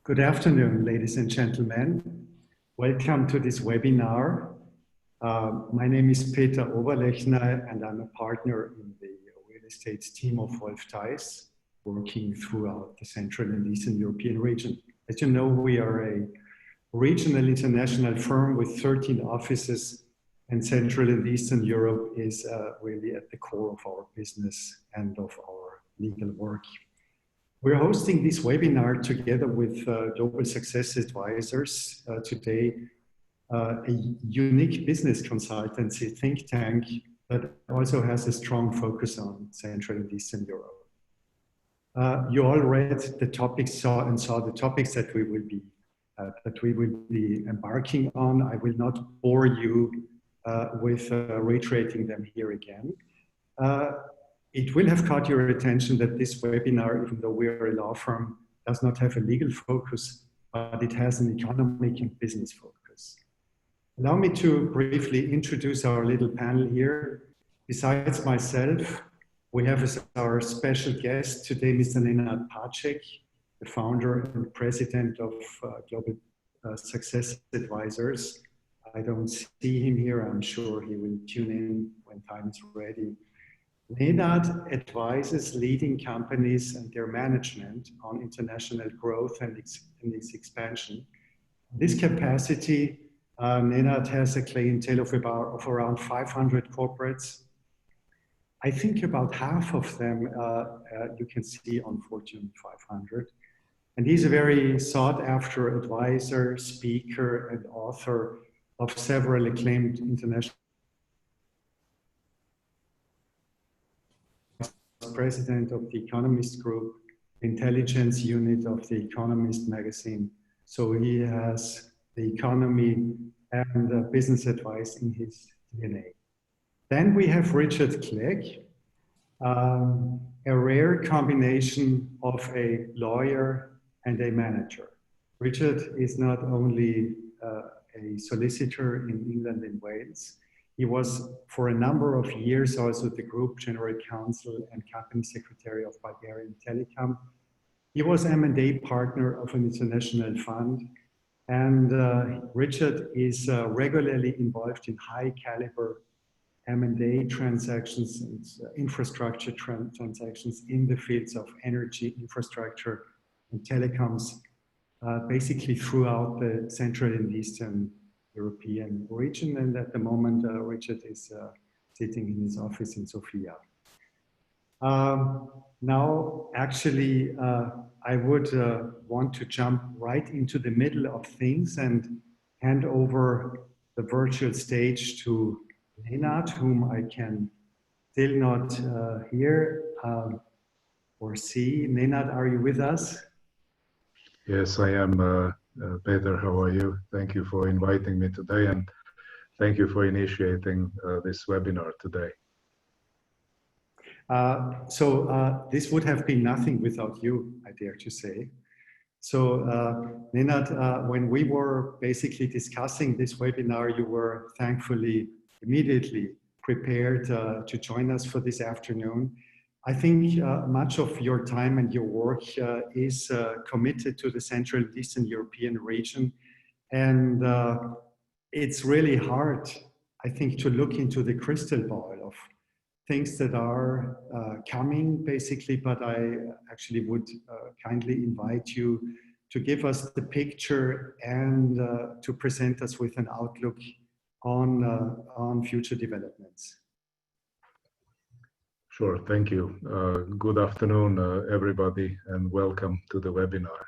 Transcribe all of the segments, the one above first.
Good afternoon, ladies and gentlemen. Welcome to this webinar. My name is Peter Oberlechner, and I'm a partner in the real estate team of Theiss, working throughout the Central and Eastern European region. As you know, we are a regional international firm with 13 offices, and Central and Eastern Europe is really at the core of our business and of our legal work. We're hosting this webinar together with Global Success Advisors today, a unique business consultancy think tank that also has a strong focus on Central and Eastern Europe. You all read the topics, saw the topics that we will be embarking on. I will not bore you with reiterating them here again. It will have caught your attention that this webinar, even though we're a law firm, does not have a legal focus, but it has an economic and business focus. Allow me to briefly introduce our little panel here. Besides myself, we have as our special guest today, Mr. Nenad Pacek, the founder and president of Global Success Advisors. I don't see him here. I'm sure he will tune in when time is ready. Nenad advises leading companies and their management on international growth and its expansion. In this capacity, Nenad has a clientele of around 500 corporates. I think about half of them you can see on Fortune 500. And he's a very sought after advisor, speaker, and author of several acclaimed international president of the Economist Group, intelligence unit of the Economist magazine. So he has the economy and business advice in his DNA. Then we have Richard Clegg, a rare combination of a lawyer and a manager. Richard is not only a solicitor in England and Wales. He was, for a number of years, also the Group General Counsel and Company Secretary of Bulgarian Telecom. He was M&A partner of an international fund. And Richard is regularly involved in high-caliber M&A transactions and infrastructure transactions in the fields of energy, infrastructure, and telecoms, basically throughout the Central and Eastern European region, and at the moment Richard is sitting in his office in Sofia. Now, actually, I would want to jump right into the middle of things and hand over the virtual stage to Nenad, whom I can still not hear or see. Nenad, are you with us? Yes, I am. Peter, how are you? Thank you for inviting me today, and thank you for initiating this webinar today. This would have been nothing without you, I dare to say. So Nenad, when we were basically discussing this webinar, you were thankfully immediately prepared to join us for this afternoon. I think much of your time and your work is committed to the Central and Eastern European region. And it's really hard, I think, to look into the crystal ball of things that are coming, basically. But I actually would kindly invite you to give us the picture and to present us with an outlook on future developments. Sure, thank you. Good afternoon, everybody, and welcome to the webinar.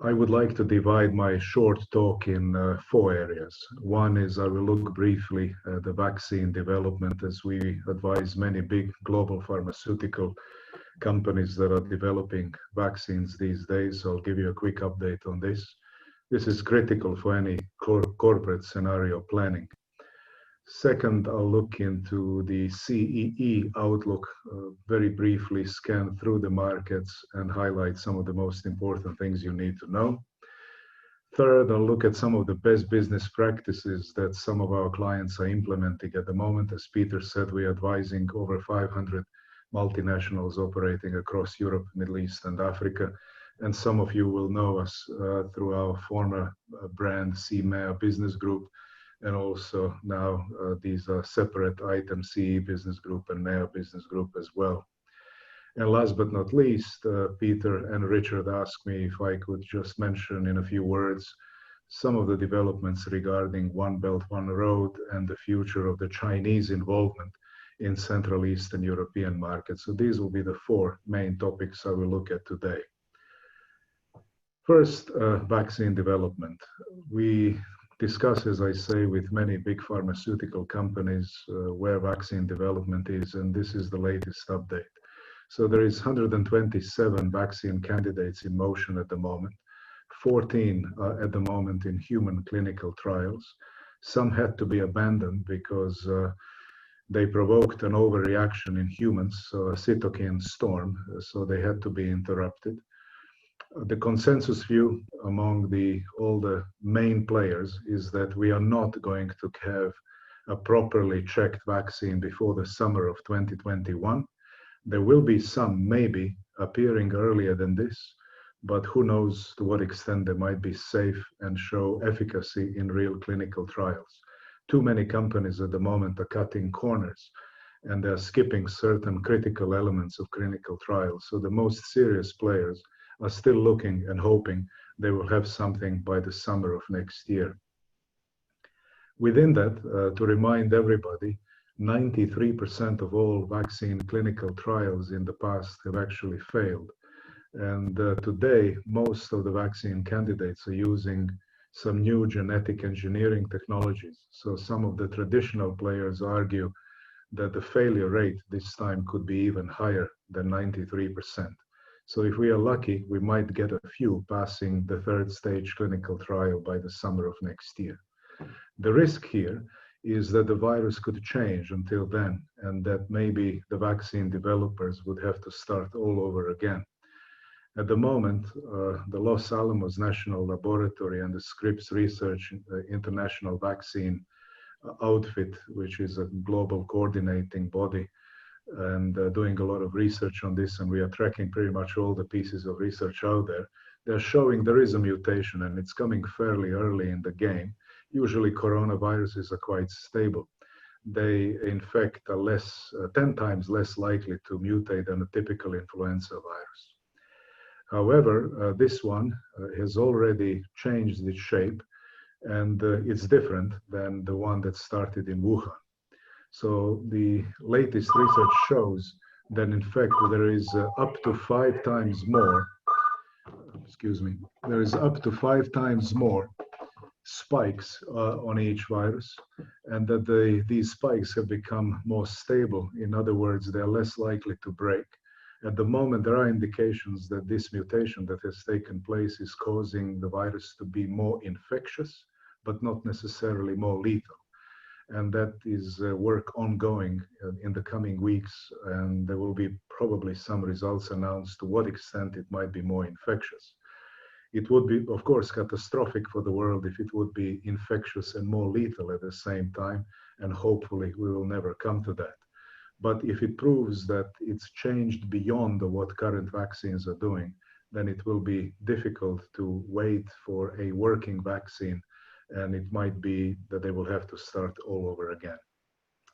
I would like to divide my short talk in 4 areas. One is I will look briefly at the vaccine development, as we advise many big global pharmaceutical companies that are developing vaccines these days. So I'll give you a quick update on this. This is critical for any corporate scenario planning. Second, I'll look into the CEE outlook, very briefly scan through the markets and highlight some of the most important things you need to know. Third, I'll look at some of the best business practices that some of our clients are implementing at the moment. As Peter said, we're advising over 500 multinationals operating across Europe, Middle East, and Africa. and some of you will know us through our former brand CEE Business Group, and also now these are separate items, CEE Business Group and MEA Business Group as well. And last but not least, Peter and Richard asked me if I could just mention in a few words some of the developments regarding One Belt, One Road and the future of the Chinese involvement in Central Eastern European markets. So these will be the four main topics I will look at today. First, vaccine development. We discuss, as I say, with many big pharmaceutical companies where vaccine development is, and this is the latest update. So there is 127 vaccine candidates in motion at the moment, 14 at the moment in human clinical trials. Some had to be abandoned because they provoked an overreaction in humans, so a cytokine storm, so they had to be interrupted. The consensus view among all the main players is that we are not going to have a properly checked vaccine before the summer of 2021. There will be some maybe appearing earlier than this, but who knows to what extent they might be safe and show efficacy in real clinical trials. Too many companies at the moment are cutting corners and they're skipping certain critical elements of clinical trials. So the most serious players are still looking and hoping they will have something by the summer of next year. Within that, to remind everybody, 93% of all vaccine clinical trials in the past have actually failed. And today, most of the vaccine candidates are using some new genetic engineering technologies. So some of the traditional players argue that the failure rate this time could be even higher than 93%. So if we are lucky, we might get a few passing the third stage clinical trial by the summer of next year. The risk here is that the virus could change until then, and that maybe the vaccine developers would have to start all over again. At the moment, the Los Alamos National Laboratory and the Scripps Research International Vaccine Outfit, which is a global coordinating body, and doing a lot of research on this, and we are tracking pretty much all the pieces of research out there. They're showing there is a mutation, and it's coming fairly early in the game. Usually coronaviruses are quite stable. They, in fact, are 10 times less likely to mutate than a typical influenza virus. However, this one has already changed its shape, and it's different than the one that started in Wuhan. So the latest research shows that, in fact, there is up to 5 times more, there is up to 5 times more spikes on each virus, and that these spikes have become more stable. In other words, they're less likely to break. At the moment, there are indications that this mutation that has taken place is causing the virus to be more infectious, but not necessarily more lethal. And that is work ongoing in the coming weeks, and there will be probably some results announced to what extent it might be more infectious. It would be, of course, catastrophic for the world if it would be infectious and more lethal at the same time, and hopefully we will never come to that. But if it proves that it's changed beyond what current vaccines are doing, then it will be difficult to wait for a working vaccine, and it might be that they will have to start all over again.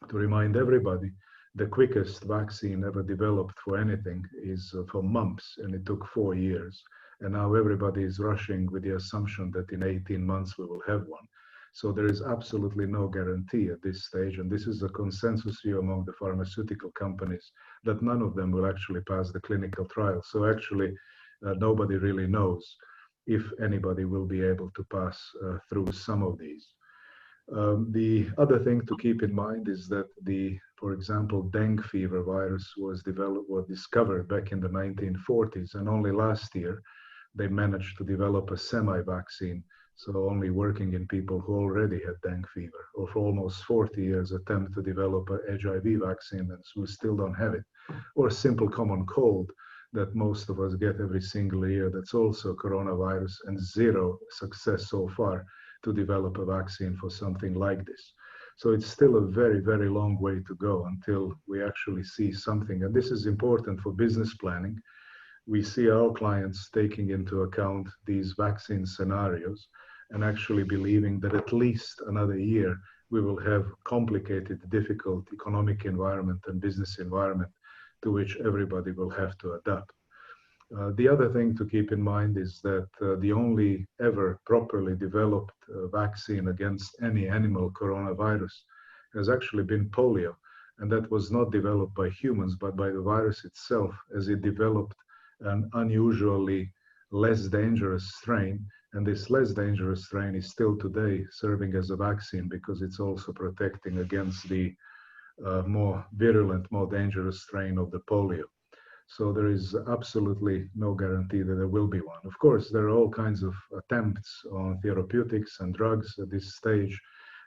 To remind everybody, the quickest vaccine ever developed for anything is for mumps, and it took 4 years. And now everybody is rushing with the assumption that in 18 months we will have one. So there is absolutely no guarantee at this stage, and this is a consensus view among the pharmaceutical companies, that none of them will actually pass the clinical trial. So actually, nobody really knows if anybody will be able to pass through some of these. The other thing to keep in mind is that for example, dengue fever virus was discovered back in the 1940s, and only last year they managed to develop a semi-vaccine, so only working in people who already had dengue fever, or for almost 40 years attempt to develop a HIV vaccine, and we still don't have it, or a simple common cold that most of us get every single year, that's also coronavirus, and zero success so far to develop a vaccine for something like this. So it's still a very, very long way to go until we actually see something. And this is important for business planning, we see our clients taking into account these vaccine scenarios and actually believing that at least another year we will have complicated, difficult economic environment and business environment to which everybody will have to adapt. The other thing to keep in mind is that the only ever properly developed vaccine against any animal coronavirus has actually been polio. And that was not developed by humans, but by the virus itself, as it developed an unusually less dangerous strain. And this less dangerous strain is still today serving as a vaccine because it's also protecting against the more virulent, more dangerous strain of the polio. So there is absolutely no guarantee that there will be one. Of course, there are all kinds of attempts on therapeutics and drugs at this stage.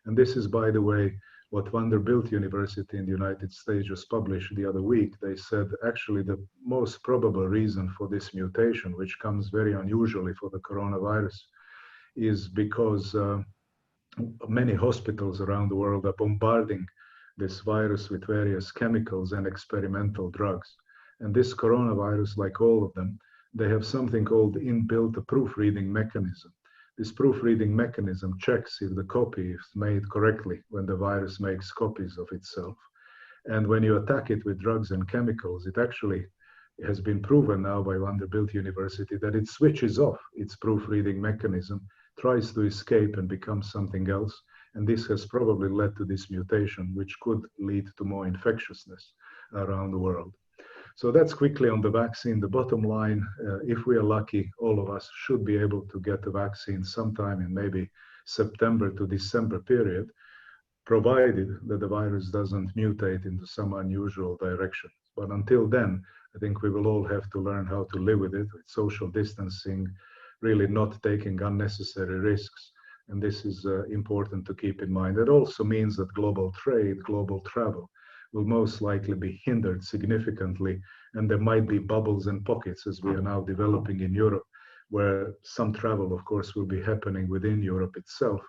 And this is, by the way, what Vanderbilt University in the United States just published the other week. They said actually the most probable reason for this mutation, which comes very unusually for the coronavirus, is because many hospitals around the world are bombarding this virus with various chemicals and experimental drugs. And this coronavirus, like all of them, they have something called inbuilt proofreading mechanism. This proofreading mechanism checks if the copy is made correctly when the virus makes copies of itself. And when you attack it with drugs and chemicals, it actually has been proven now by Vanderbilt University that it switches off its proofreading mechanism, tries to escape and become something else. And this has probably led to this mutation, which could lead to more infectiousness around the world. So that's quickly on the vaccine. The bottom line, if we are lucky, all of us should be able to get the vaccine sometime in maybe September to December period, provided that the virus doesn't mutate into some unusual direction. But until then, I think we will all have to learn how to live with it, with social distancing, really not taking unnecessary risks. And this is important to keep in mind. It also means that global trade, global travel, will most likely be hindered significantly, and there might be bubbles and pockets as we are now developing in Europe, where some travel, of course, will be happening within Europe itself,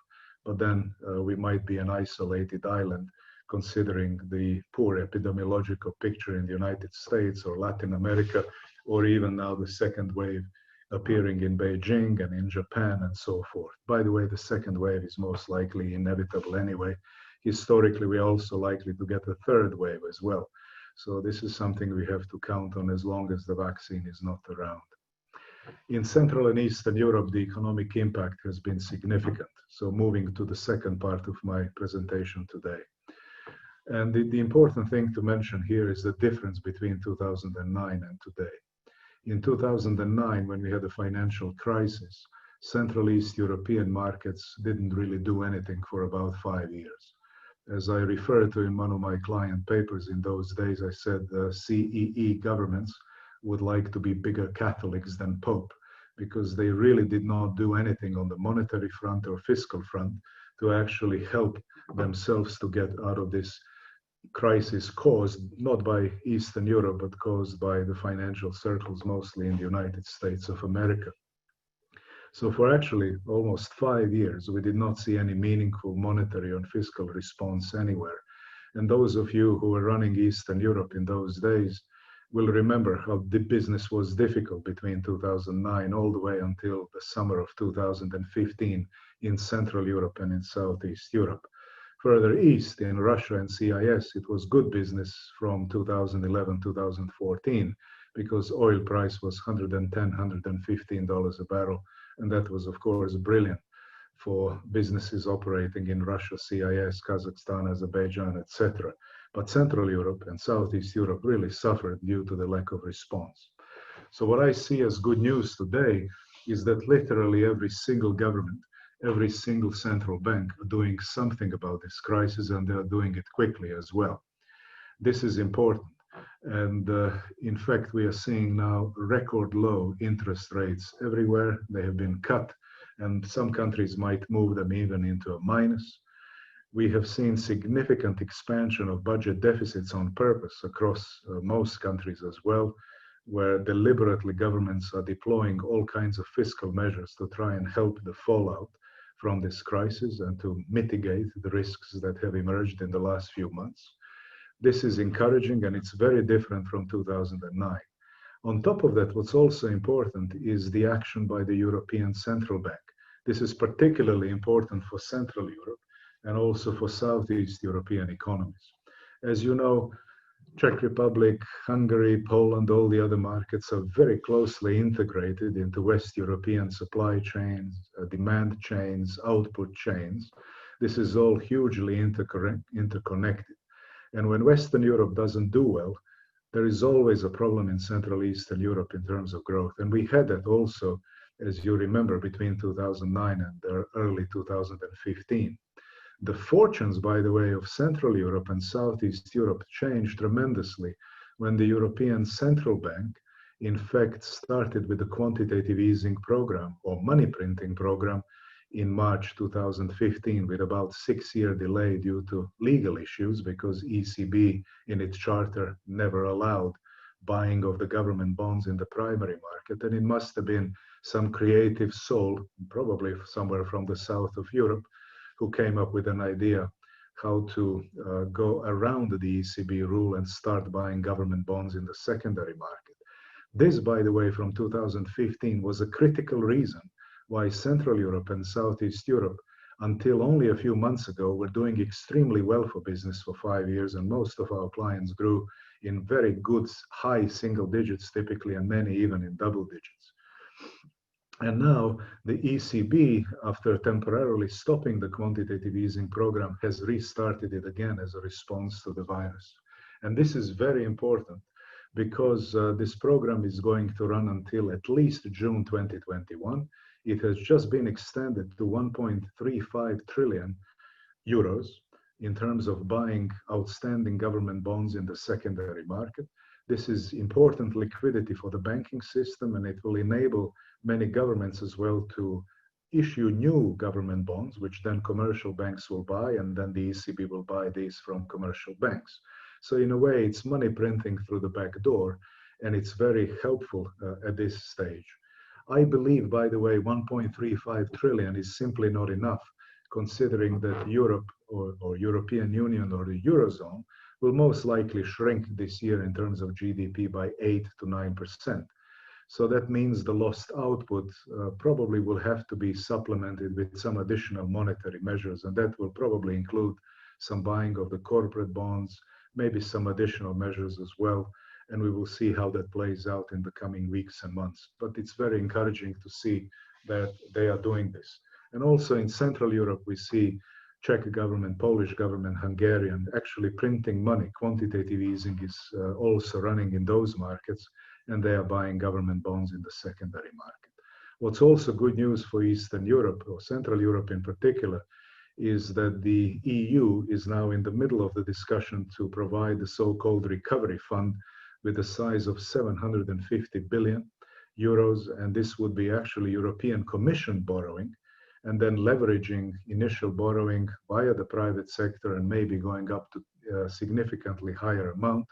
but then we might be an isolated island, considering the poor epidemiological picture in the United States or Latin America, or even now the second wave appearing in Beijing and in Japan and so forth. By the way, the second wave is most likely inevitable anyway. Historically, we are also likely to get a third wave as well. So this is something we have to count on as long as the vaccine is not around. In Central and Eastern Europe, the economic impact has been significant. So moving to the second part of my presentation today. And the important thing to mention here is the difference between 2009 and today. In 2009, when we had a financial crisis, Central East European markets didn't really do anything for about 5 years. As I referred to in one of my client papers in those days, I said the CEE governments would like to be bigger Catholics than Pope, because they really did not do anything on the monetary front or fiscal front to actually help themselves to get out of this crisis caused not by Eastern Europe, but caused by the financial circles, mostly in the United States of America. So for actually almost 5 years, we did not see any meaningful monetary and fiscal response anywhere. And those of you who were running Eastern Europe in those days will remember how the business was difficult between 2009 all the way until the summer of 2015 in Central Europe and in Southeast Europe. Further east in Russia and CIS, it was good business from 2011, 2014, because oil price was $110, $115 a barrel. And that was, of course, brilliant for businesses operating in Russia, CIS, Kazakhstan, Azerbaijan, etc. But Central Europe and Southeast Europe really suffered due to the lack of response. So what I see as good news today is that literally every single government, every single central bank are doing something about this crisis, and they are doing it quickly as well. This is important. And in fact, we are seeing now record low interest rates everywhere. They have been cut, and some countries might move them even into a minus. We have seen significant expansion of budget deficits on purpose across most countries as well, where deliberately governments are deploying all kinds of fiscal measures to try and help the fallout from this crisis and to mitigate the risks that have emerged in the last few months. This is encouraging, and it's very different from 2009. On top of that, what's also important is the action by the European Central Bank. This is particularly important for Central Europe and also for Southeast European economies. As you know, Czech Republic, Hungary, Poland, all the other markets are very closely integrated into West European supply chains, demand chains, output chains. This is all hugely interconnected. And when Western Europe doesn't do well, there is always a problem in Central Eastern Europe in terms of growth. And we had that also, as you remember, between 2009 and early 2015. The fortunes, by the way, of Central Europe and Southeast Europe changed tremendously when the European Central Bank, in fact, started with the quantitative easing program or money printing program in March 2015 with about 6-year delay due to legal issues because ECB in its charter never allowed buying of the government bonds in the primary market. And it must have been some creative soul, probably somewhere from the south of Europe, who came up with an idea how to go around the ECB rule and start buying government bonds in the secondary market. This, by the way, from 2015 was a critical reason why Central Europe and Southeast Europe, until only a few months ago, were doing extremely well for business for 5 years, and most of our clients grew in very good, high single digits typically, and many even in double digits. And now the ECB, after temporarily stopping the quantitative easing program, has restarted it again as a response to the virus. And this is very important because this program is going to run until at least June 2021. It has just been extended to 1.35 trillion euros in terms of buying outstanding government bonds in the secondary market. This is important liquidity for the banking system, and it will enable many governments as well to issue new government bonds, which then commercial banks will buy, and then the ECB will buy these from commercial banks. So in a way, it's money printing through the back door, and it's very helpful at this stage. I believe, by the way, 1.35 trillion is simply not enough, considering that Europe or European Union or the Eurozone will most likely shrink this year in terms of GDP by 8 to 9%. So that means the lost output probably will have to be supplemented with some additional monetary measures, and that will probably include some buying of the corporate bonds, maybe some additional measures as well, and we will see how that plays out in the coming weeks and months. But it's very encouraging to see that they are doing this. And also in Central Europe, we see Czech government, Polish government, Hungarian actually printing money. Quantitative easing is also running in those markets, and they are buying government bonds in the secondary market. What's also good news for Eastern Europe, or Central Europe in particular, is that the EU is now in the middle of the discussion to provide the so-called recovery fund with a size of 750 billion euros, and this would be actually European Commission borrowing, and then leveraging initial borrowing via the private sector and maybe going up to a significantly higher amount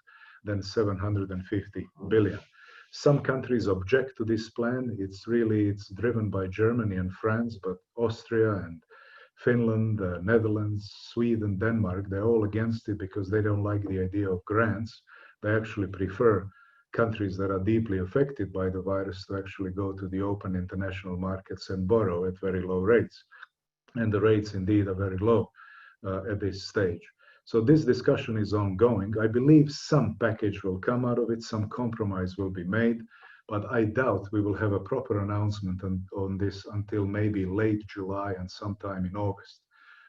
than 750 billion. Some countries object to this plan. It's driven by Germany and France, but Austria and Finland, Netherlands, Sweden, Denmark, they're all against it because they don't like the idea of grants. They actually prefer countries that are deeply affected by the virus to actually go to the open international markets and borrow at very low rates. And the rates indeed are very low at this stage. So this discussion is ongoing. I believe some package will come out of it, some compromise will be made, but I doubt we will have a proper announcement on this until maybe late July and sometime in August.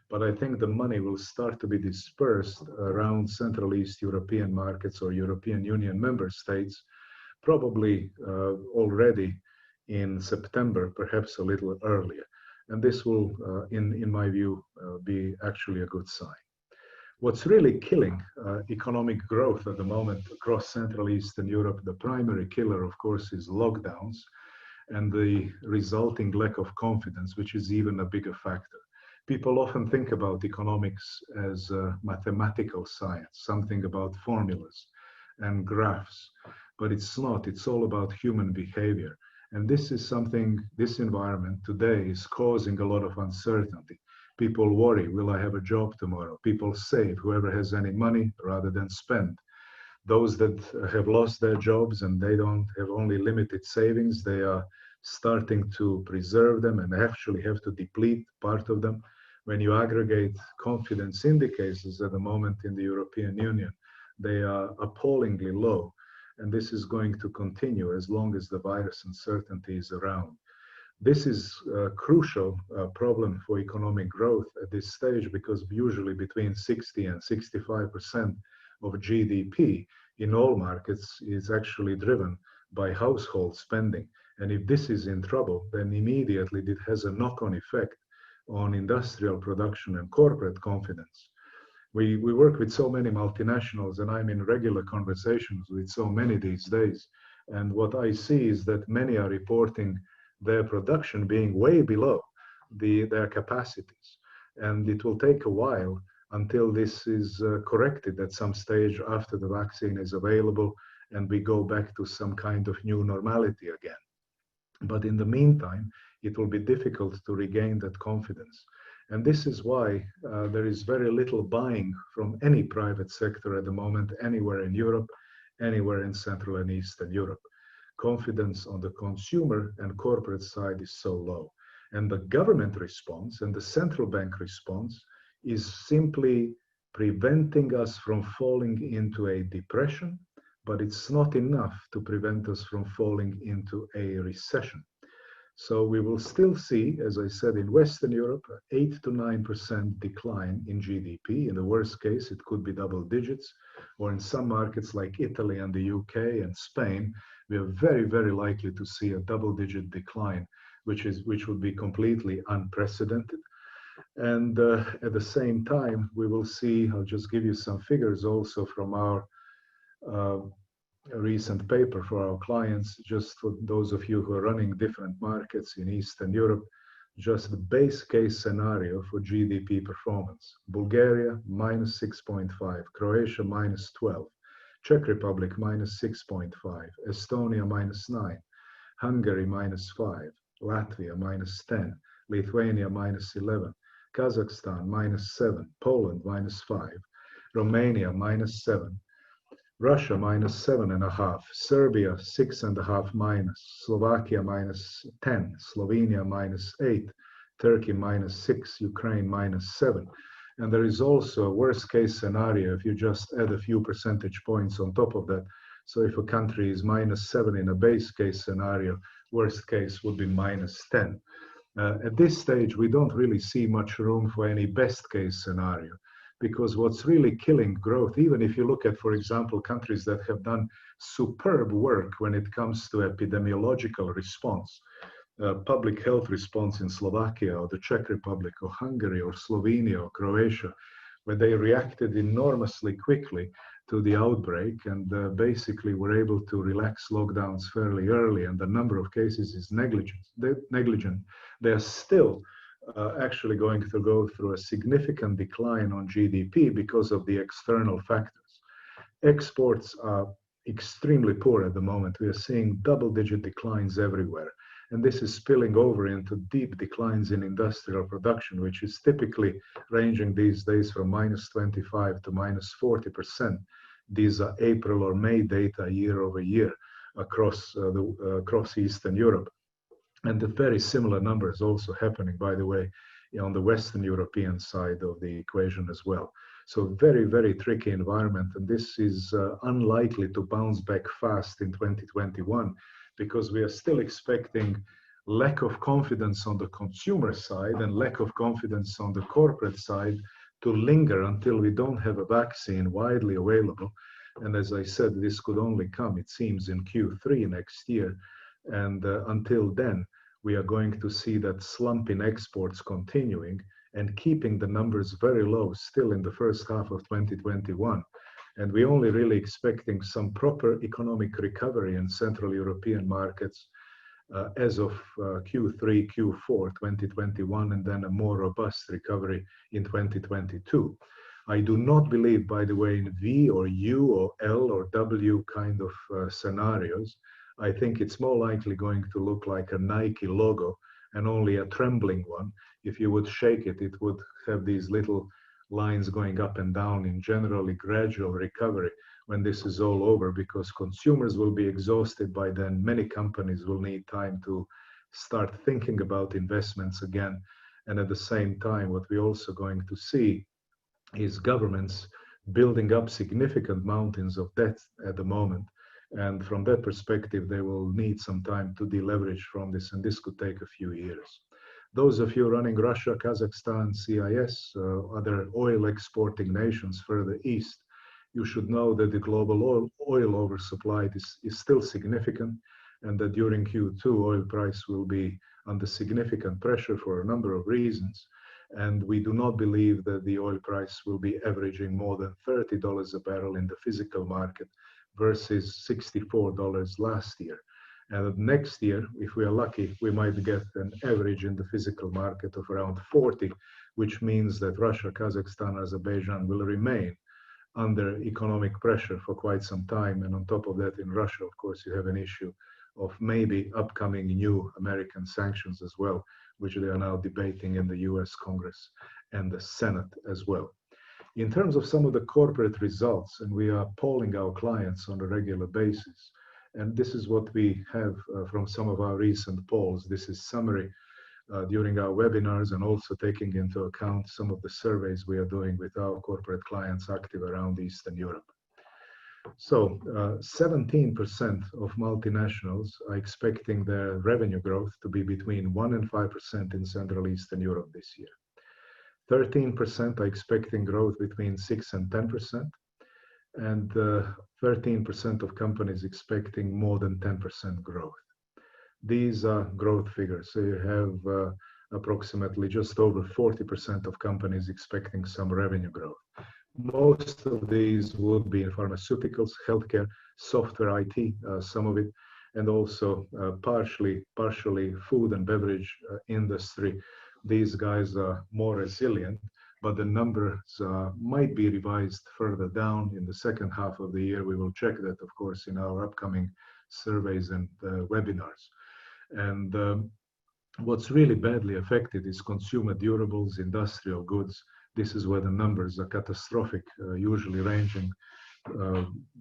But I think the money will start to be dispersed around Central East European markets or European Union member states, probably already in September, perhaps a little earlier. And this will, in my view, be actually a good sign. What's really killing economic growth at the moment across Central Eastern Europe, the primary killer, of course, is lockdowns and the resulting lack of confidence, which is even a bigger factor. People often think about economics as a mathematical science, something about formulas and graphs, but it's not. It's all about human behavior. And this is something, this environment today is causing a lot of uncertainty. People worry, will I have a job tomorrow? People save, whoever has any money, rather than spend. Those that have lost their jobs and they don't have only limited savings, they are starting to preserve them and actually have to deplete part of them. When you aggregate confidence indicators at the moment in the European Union, they are appallingly low. And this is going to continue as long as the virus uncertainty is around. This is a crucial problem for economic growth at this stage, because usually between 60 and 65% of GDP in all markets is actually driven by household spending. And if this is in trouble, then immediately it has a knock-on effect on industrial production and corporate confidence. We work with so many multinationals, and I'm in regular conversations with so many these days. And what I see is that many are reporting their production being way below their capacities. And it will take a while until this is corrected at some stage after the vaccine is available and we go back to some kind of new normality again. But in the meantime, it will be difficult to regain that confidence. And this is why there is very little buying from any private sector at the moment, anywhere in Europe, anywhere in Central and Eastern Europe. Confidence on the consumer and corporate side is so low. And the government response and the central bank response is simply preventing us from falling into a depression, but it's not enough to prevent us from falling into a recession. So we will still see, as I said, in Western Europe, 8 to 9% decline in GDP. In the worst case, it could be double digits, or in some markets like Italy and the UK and Spain, we are very, very likely to see a double-digit decline, which would be completely unprecedented. And at the same time, we will see, I'll just give you some figures also from our a recent paper for our clients, just for those of you who are running different markets in Eastern Europe, just the base case scenario for GDP performance. Bulgaria, minus 6.5, Croatia, minus 12, Czech Republic, minus 6.5, Estonia, minus 9, Hungary, minus 5, Latvia, minus 10, Lithuania, minus 11, Kazakhstan, minus 7, Poland, minus 5, Romania, minus 7, Russia minus 7.5, Serbia 6.5 minus, Slovakia minus 10, Slovenia minus 8, Turkey minus 6, Ukraine minus 7. And there is also a worst case scenario if you just add a few percentage points on top of that. So if a country is minus 7 in a base case scenario, worst case would be minus 10. At this stage, we don't really see much room for any best case scenario, because what's really killing growth, even if you look at, for example, countries that have done superb work when it comes to epidemiological response, public health response in Slovakia or the Czech Republic or Hungary or Slovenia or Croatia, where they reacted enormously quickly to the outbreak and basically were able to relax lockdowns fairly early, and the number of cases is negligent. They are still actually going to go through a significant decline on GDP because of the external factors. Exports are extremely poor at the moment. We are seeing double-digit declines everywhere. And this is spilling over into deep declines in industrial production, which is typically ranging these days from minus 25 to minus 40%. These are April or May data year over year across Eastern Europe. And the very similar numbers also happening, by the way, on the Western European side of the equation as well. So very, very tricky environment. And this is unlikely to bounce back fast in 2021, because we are still expecting lack of confidence on the consumer side and lack of confidence on the corporate side to linger until we don't have a vaccine widely available. And as I said, this could only come, it seems, in Q3 next year. And until then, we are going to see that slump in exports continuing and keeping the numbers very low still in the first half of 2021. And we're only really expecting some proper economic recovery in Central European markets as of Q3, Q4 2021, and then a more robust recovery in 2022. I do not believe, by the way, in V or U or L or W kind of scenarios. I think it's more likely going to look like a Nike logo, and only a trembling one. If you would shake it, it would have these little lines going up and down in generally gradual recovery when this is all over, because consumers will be exhausted by then. Many companies will need time to start thinking about investments again. And at the same time, what we're also going to see is governments building up significant mountains of debt at the moment. And from that perspective, they will need some time to deleverage from this, and this could take a few years. Those of you running Russia, Kazakhstan, CIS, other oil exporting nations further east, you should know that the global oil oversupply is still significant, and that during Q2, oil price will be under significant pressure for a number of reasons. And we do not believe that the oil price will be averaging more than $30 a barrel in the physical market versus $64 last year. And next year, if we are lucky, we might get an average in the physical market of around 40, which means that Russia, Kazakhstan, Azerbaijan will remain under economic pressure for quite some time. And on top of that, in Russia, of course, you have an issue of maybe upcoming new American sanctions as well, which they are now debating in the US Congress and the Senate as well. In terms of some of the corporate results, and we are polling our clients on a regular basis, and this is what we have from some of our recent polls. This is summary during our webinars, and also taking into account some of the surveys we are doing with our corporate clients active around Eastern Europe. So 17% of multinationals are expecting their revenue growth to be between 1 and 5% in Central Eastern Europe this year. 13% are expecting growth between 6 and 10%, and 13% of companies expecting more than 10% growth. These are growth figures. So you have approximately just over 40% of companies expecting some revenue growth. Most of these would be in pharmaceuticals, healthcare, software, IT, some of it, and also partially food and beverage industry. These guys are more resilient, but the numbers might be revised further down in the second half of the year. We will check that, of course, in our upcoming surveys and webinars. And what's really badly affected is consumer durables, industrial goods. This is where the numbers are catastrophic, usually ranging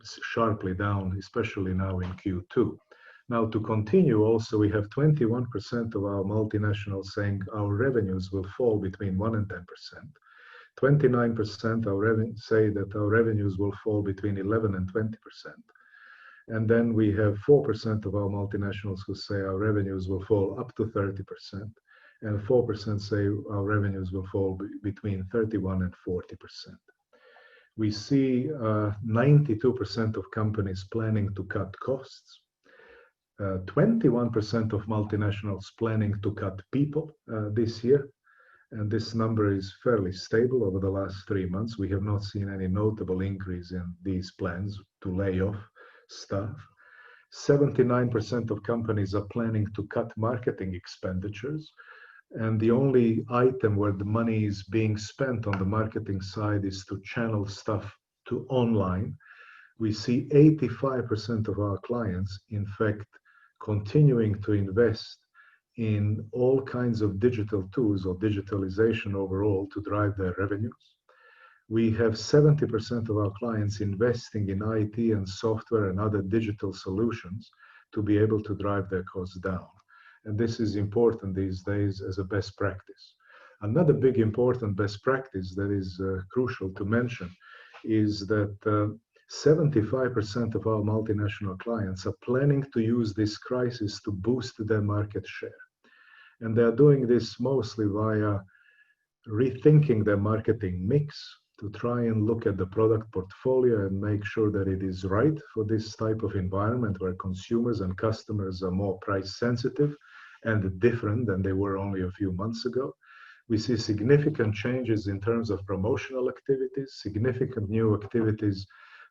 sharply down, especially now in Q2. Now, to continue also, we have 21% of our multinationals saying our revenues will fall between 1 and 10%. 29% say that our revenues will fall between 11 and 20%. And then we have 4% of our multinationals who say our revenues will fall up to 30%. And 4% say our revenues will fall between 31 and 40%. We see 92% of companies planning to cut costs. 21% of multinationals planning to cut people this year. And this number is fairly stable over the last 3 months. We have not seen any notable increase in these plans to lay off staff. 79% of companies are planning to cut marketing expenditures. And the only item where the money is being spent on the marketing side is to channel stuff to online. We see 85% of our clients, in fact, continuing to invest in all kinds of digital tools or digitalization overall to drive their revenues. We have 70% of our clients investing in IT and software and other digital solutions to be able to drive their costs down. And this is important these days as a best practice. Another big important best practice that is crucial to mention is that 75% of our multinational clients are planning to use this crisis to boost their market share. And they're doing this mostly via rethinking their marketing mix to try and look at the product portfolio and make sure that it is right for this type of environment where consumers and customers are more price sensitive and different than they were only a few months ago. We see significant changes in terms of promotional activities, significant new activities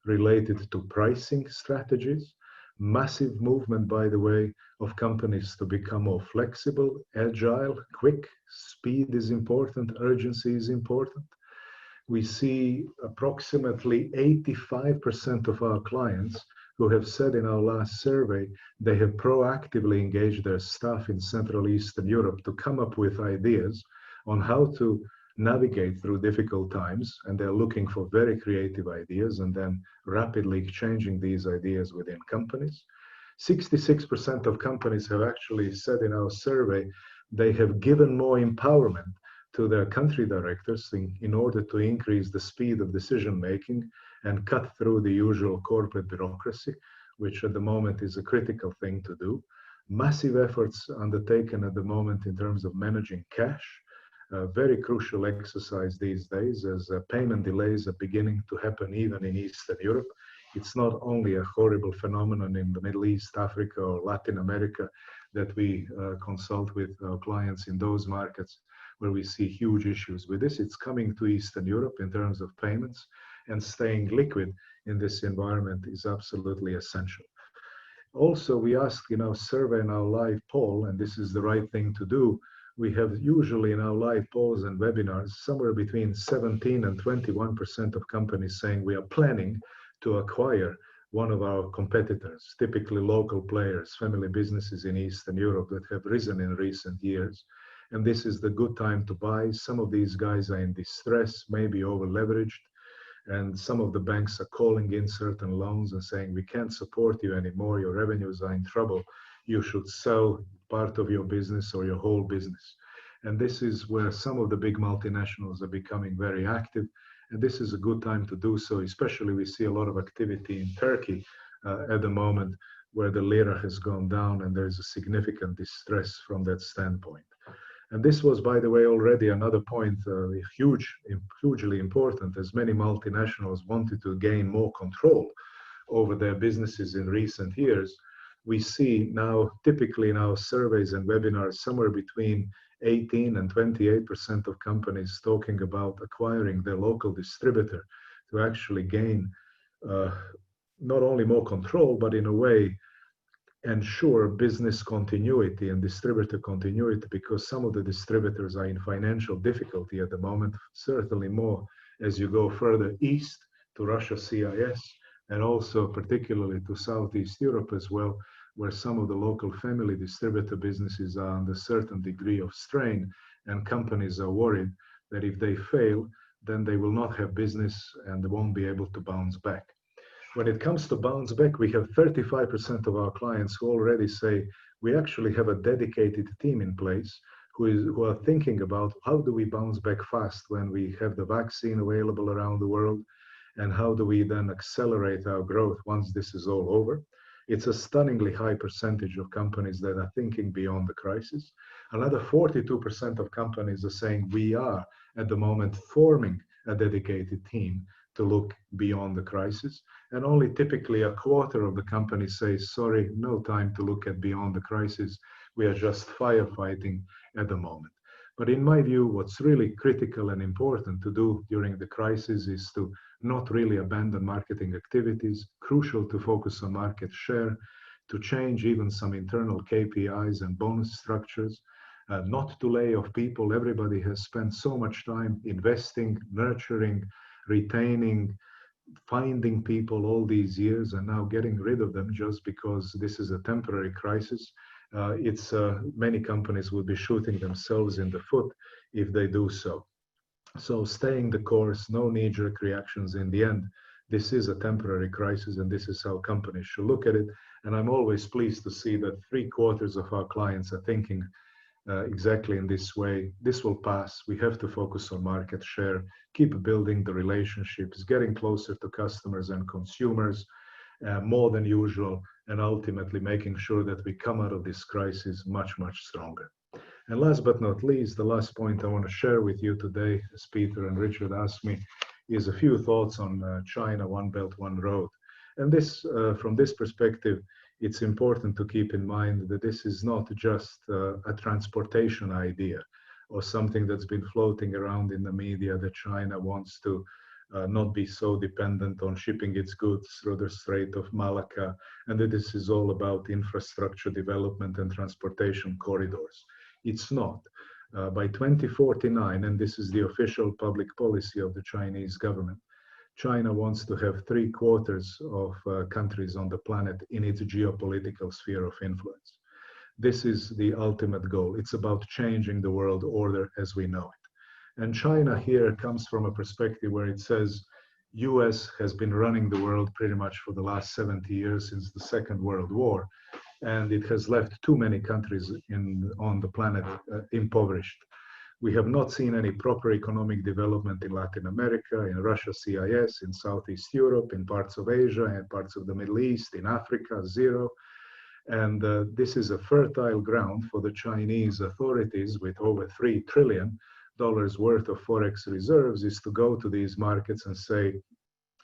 related to pricing strategies, massive movement, by the way, of companies to become more flexible, agile, quick. Speed is important, urgency is important. We see approximately 85% of our clients who have said in our last survey they have proactively engaged their staff in Central Eastern Europe to come up with ideas on how to navigate through difficult times, and they're looking for very creative ideas and then rapidly exchanging these ideas within companies. 66% of companies have actually said in our survey they have given more empowerment to their country directors in order to increase the speed of decision making and cut through the usual corporate bureaucracy, which at the moment is a critical thing to do. Massive efforts undertaken at the moment in terms of managing cash, a very crucial exercise these days as payment delays are beginning to happen even in Eastern Europe. It's not only a horrible phenomenon in the Middle East, Africa, or Latin America that we consult with our clients in those markets where we see huge issues with this. It's coming to Eastern Europe in terms of payments, and staying liquid in this environment is absolutely essential. Also, we asked in our survey, in our live poll, and this is the right thing to do, we have usually in our live polls and webinars somewhere between 17 and 21% of companies saying we are planning to acquire one of our competitors, typically local players, family businesses in Eastern Europe that have risen in recent years. And this is the good time to buy. Some of these guys are in distress, maybe over leveraged, and some of the banks are calling in certain loans and saying, we can't support you anymore, your revenues are in trouble, you should sell part of your business or your whole business. And this is where some of the big multinationals are becoming very active, and this is a good time to do so. Especially we see a lot of activity in Turkey at the moment, where the lira has gone down and there's a significant distress from that standpoint. And this was, by the way, already another point, hugely important, as many multinationals wanted to gain more control over their businesses in recent years. We see now, typically in our surveys and webinars, somewhere between 18 and 28% of companies talking about acquiring their local distributor to actually gain not only more control, but in a way ensure business continuity and distributor continuity, because some of the distributors are in financial difficulty at the moment, certainly more as you go further east to Russia, CIS, and also particularly to Southeast Europe as well, where some of the local family distributor businesses are under a certain degree of strain, and companies are worried that if they fail, then they will not have business and they won't be able to bounce back. When it comes to bounce back, we have 35% of our clients who already say we actually have a dedicated team in place who are thinking about how do we bounce back fast when we have the vaccine available around the world, and how do we then accelerate our growth once this is all over. It's a stunningly high percentage of companies that are thinking beyond the crisis. Another 42% of companies are saying we are at the moment forming a dedicated team to look beyond the crisis. And only typically a quarter of the companies say, sorry, no time to look at beyond the crisis. We are just firefighting at the moment. But in my view, what's really critical and important to do during the crisis is to not really abandon marketing activities, crucial to focus on market share, to change even some internal KPIs and bonus structures, not to lay off people. Everybody has spent so much time investing, nurturing, retaining, finding people all these years, and now getting rid of them just because this is a temporary crisis. Many companies will be shooting themselves in the foot if they do so. So staying the course, no knee-jerk reactions. In the end, this is a temporary crisis, and this is how companies should look at it. And I'm always pleased to see that 3/4 of our clients are thinking exactly in this way. This will pass. We have to focus on market share, keep building the relationships, getting closer to customers and consumers more than usual, and ultimately making sure that we come out of this crisis much, much stronger. And last but not least, the last point I want to share with you today, as Peter and Richard asked me, is a few thoughts on China, One Belt, One Road. And this, from this perspective, it's important to keep in mind that this is not just a transportation idea or something that's been floating around in the media that China wants to not be so dependent on shipping its goods through the Strait of Malacca, and that this is all about infrastructure development and transportation corridors. It's not. By 2049, and this is the official public policy of the Chinese government, China wants to have 3/4 of countries on the planet in its geopolitical sphere of influence. This is the ultimate goal. It's about changing the world order as we know it. And China here comes from a perspective where it says US has been running the world pretty much for the last 70 years since the Second World War, and it has left too many countries on the planet impoverished. We have not seen any proper economic development in Latin America, in Russia, CIS, in Southeast Europe, in parts of Asia, and parts of the Middle East, in Africa, zero. And this is a fertile ground for the Chinese authorities with over $3 trillion worth of Forex reserves is to go to these markets and say,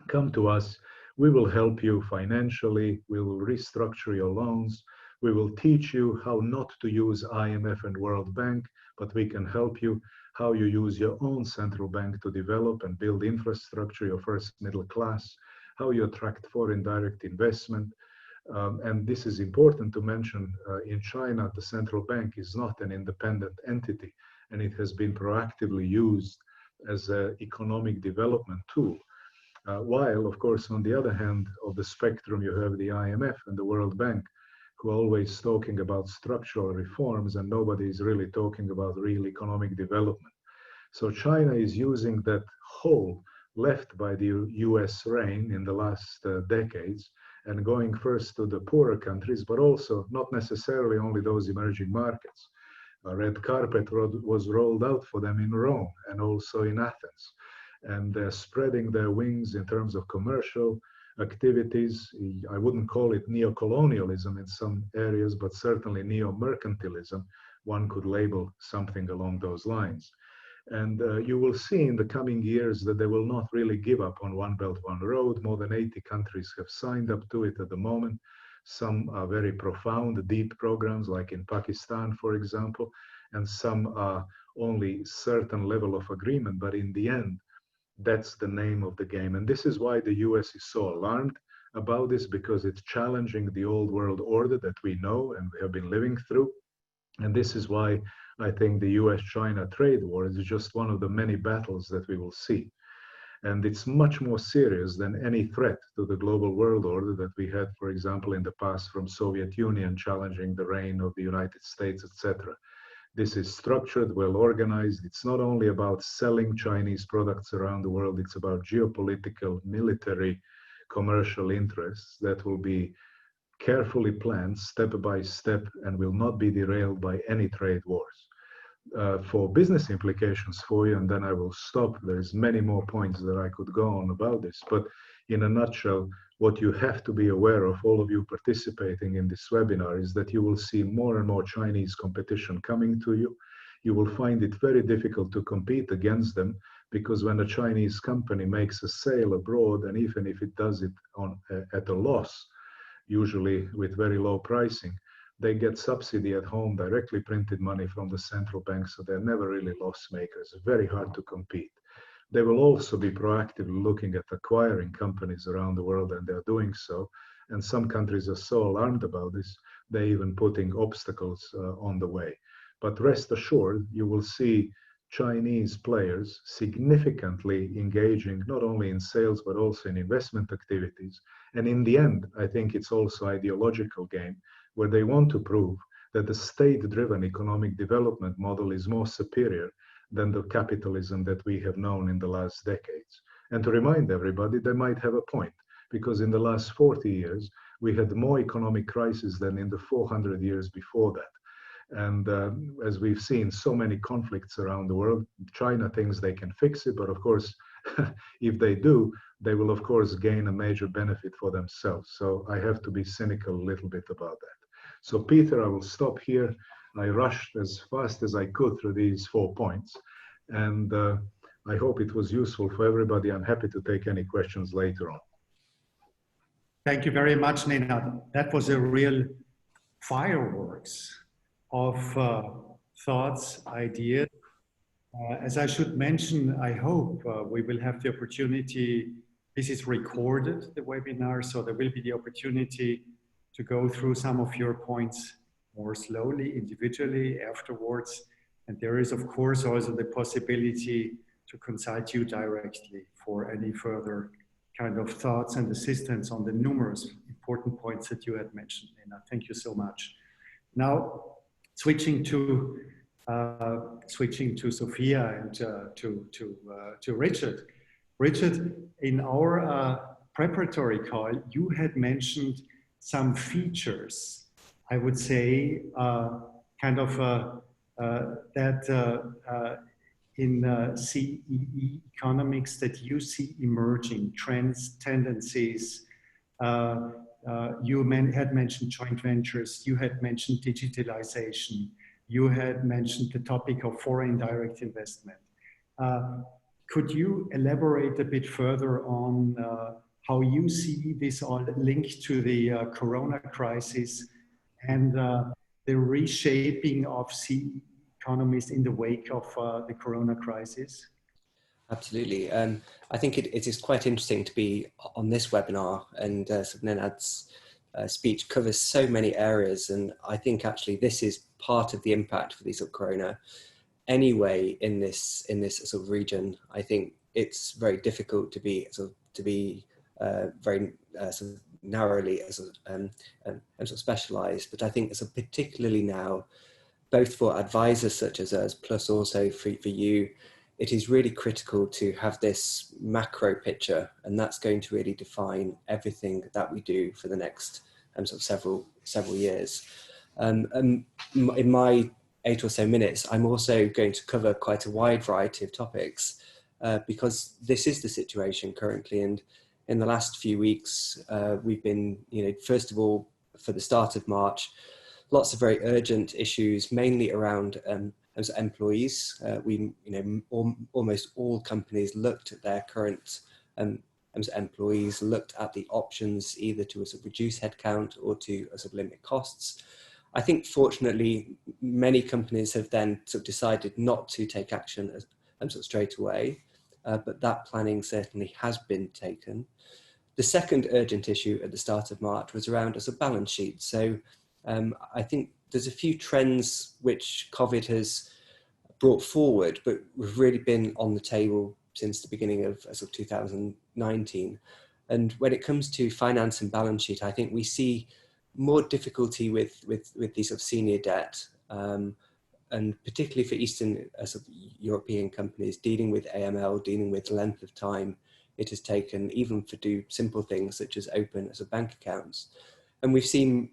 come to us, we will help you financially, we will restructure your loans, we will teach you how not to use IMF and World Bank, but we can help you how you use your own central bank to develop and build infrastructure, your first middle class, how you attract foreign direct investment. And this is important to mention, in China, the central bank is not an independent entity, and it has been proactively used as an economic development tool. While, of course, on the other hand of the spectrum, you have the IMF and the World Bank, who are always talking about structural reforms, and nobody is really talking about real economic development. So China is using that hole left by the US reign in the last decades, and going first to the poorer countries, but also not necessarily only those emerging markets. A red carpet was rolled out for them in Rome and also in Athens. And they're spreading their wings in terms of commercial activities. I wouldn't call it neo-colonialism in some areas, but certainly neo-mercantilism. One could label something along those lines. And you will see in the coming years that they will not really give up on One Belt, One Road. More than 80 countries have signed up to it at the moment. Some are very profound, deep programs, like in Pakistan, for example, and some are only certain level of agreement. But in the end, that's the name of the game. And this is why the US is so alarmed about this, because it's challenging the old world order that we know and we have been living through. And this is why I think the US-China trade war is just one of the many battles that we will see. And it's much more serious than any threat to the global world order that we had, for example, in the past from Soviet Union challenging the reign of the United States, etc. This is structured, well organized. It's not only about selling Chinese products around the world, it's about geopolitical, military, commercial interests that will be carefully planned step by step and will not be derailed by any trade wars. For business implications for you, and then I will stop. There's many more points that I could go on about this, but in a nutshell, what you have to be aware of, all of you participating in this webinar, is that you will see more and more Chinese competition coming to you. You will find it very difficult to compete against them, because when a Chinese company makes a sale abroad, and even if it does it at a loss, usually with very low pricing, they get subsidy at home, directly printed money from the central bank, so they're never really loss makers. Very hard to compete. They will also be proactively looking at acquiring companies around the world, and they're doing so. And some countries are so alarmed about this, they're even putting obstacles on the way. But rest assured, you will see Chinese players significantly engaging not only in sales, but also in investment activities. And in the end, I think it's also an ideological game, where they want to prove that the state-driven economic development model is more superior than the capitalism that we have known in the last decades. And to remind everybody, they might have a point, because in the last 40 years, we had more economic crisis than in the 400 years before that. And as we've seen so many conflicts around the world, China thinks they can fix it, but of course, if they do, they will of course gain a major benefit for themselves. So I have to be cynical a little bit about that. So Peter, I will stop here. I rushed as fast as I could through these 4 points, and I hope it was useful for everybody. I'm happy to take any questions later on. Thank you very much, Nenad. That was a real fireworks of thoughts, ideas. As I should mention, I hope we will have the opportunity, this is recorded, the webinar, so there will be the opportunity to go through some of your points more slowly, individually, afterwards. And there is, of course, also the possibility to consult you directly for any further kind of thoughts and assistance on the numerous important points that you had mentioned, Nina. Thank you so much. Now, switching to Switching to Sophia and to Richard. Richard, in our preparatory call, you had mentioned some features, I would say, that in CEE economics that you see emerging trends, tendencies. You had mentioned joint ventures, you had mentioned digitalization, you had mentioned the topic of foreign direct investment. Could you elaborate a bit further on how you see this all linked to the Corona crisis and the reshaping of CEE economies in the wake of the Corona crisis? Absolutely. I think it is quite interesting to be on this webinar, and Nenad's speech covers so many areas, and I think actually this is part of the impact for these Corona. Anyway, in this sort of region, I think it's very difficult to be very sort of narrowly specialised. But I think particularly now, both for advisors such as us, plus also for you, it is really critical to have this macro picture, and that's going to really define everything that we do for the next several years. In my 8 or so minutes, I'm also going to cover quite a wide variety of topics because this is the situation currently. And in the last few weeks, we've been, first of all, for the start of March, lots of very urgent issues, mainly around as employees. Almost all companies looked at their current employees, looked at the options either to reduce headcount or to limit costs. I think fortunately many companies have then decided not to take action straight away, but that planning certainly has been taken. The second urgent issue at the start of March was around a balance sheet. So I think there's a few trends which COVID has brought forward, but we've really been on the table since the beginning of 2019. And when it comes to finance and balance sheet, I think we see more difficulty with these senior debt, and particularly for Eastern European companies dealing with AML, dealing with length of time it has taken, even to do simple things such as open bank accounts. And we've seen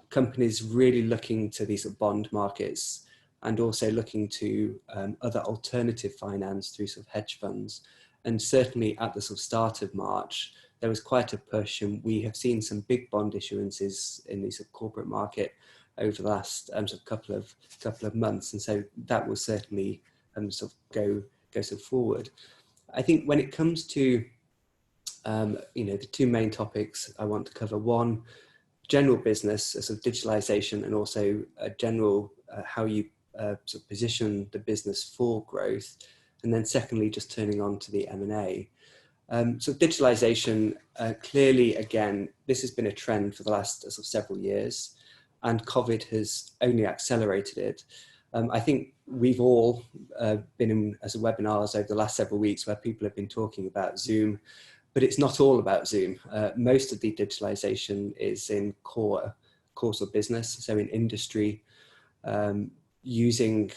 companies really looking to these bond markets and also looking to other alternative finance through hedge funds. And certainly at the of March, there was quite a push, and we have seen some big bond issuances in the corporate market over the last couple of months, and so that will certainly go forward. I think when it comes to the two main topics I want to cover: one, general business, digitalization, and also a general how you position the business for growth, and then secondly, just turning on to the M&A. So digitalization, clearly, again, this has been a trend for the last several years, and COVID has only accelerated it. I think we've all been in webinars over the last several weeks where people have been talking about Zoom, but it's not all about Zoom. Most of the digitalization is in course of business, so in industry, using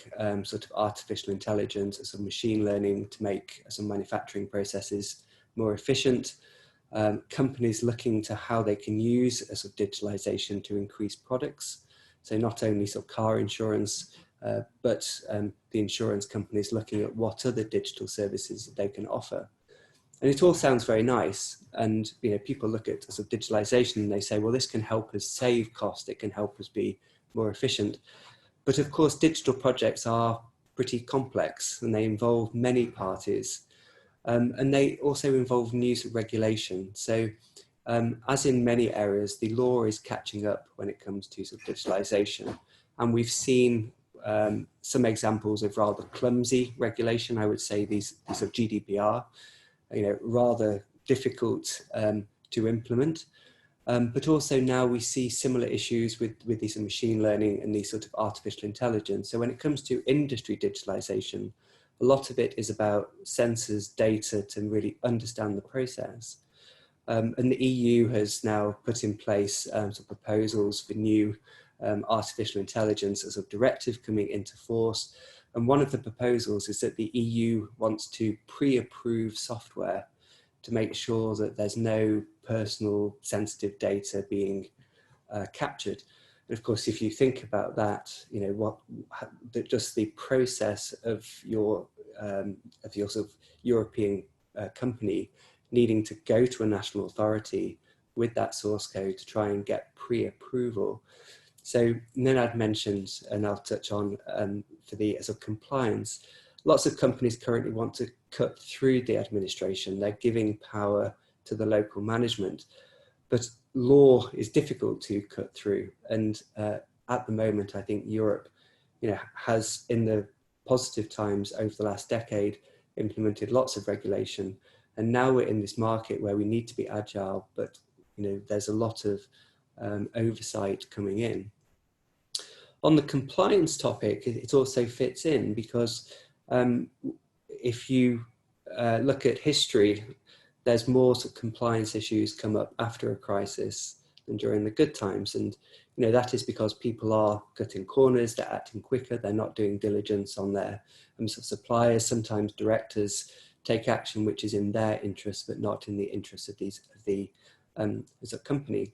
artificial intelligence, machine learning to make some manufacturing processes more efficient. Companies looking to how they can use digitalization to increase products. So not only car insurance, but the insurance companies looking at what other digital services that they can offer. And it all sounds very nice. And people look at digitalization and they say, well, this can help us save cost. It can help us be more efficient. But of course, digital projects are pretty complex and they involve many parties. And they also involve new regulation. So as in many areas, the law is catching up when it comes to digitalization. And we've seen some examples of rather clumsy regulation. I would say these of GDPR, rather difficult to implement. But also now we see similar issues with these machine learning and these artificial intelligence. So when it comes to industry digitalization, a lot of it is about sensors, data to really understand the process. And the EU has now put in place proposals for new artificial intelligence as a directive coming into force. And one of the proposals is that the EU wants to pre-approve software to make sure that there's no personal sensitive data being captured. And of course, if you think about that, you know, just the process of your sort of European company needing to go to a national authority with that source code to try and get pre-approval. So then I'd mentioned, and I'll touch on for the sort of compliance, lots of companies currently want to cut through the administration. They're giving power to the local management, but law is difficult to cut through. And at the moment, I think Europe, you know, has in the positive times over the last decade implemented lots of regulation. And now we're in this market where we need to be agile, but you know, there's a lot of oversight coming in. On the compliance topic, it also fits in because if you look at history, there's more sort of compliance issues come up after a crisis than during the good times. And you know, that is because people are cutting corners, they're acting quicker, they're not doing diligence on their sort of suppliers. Sometimes directors take action which is in their interest, but not in the interest of the as a company.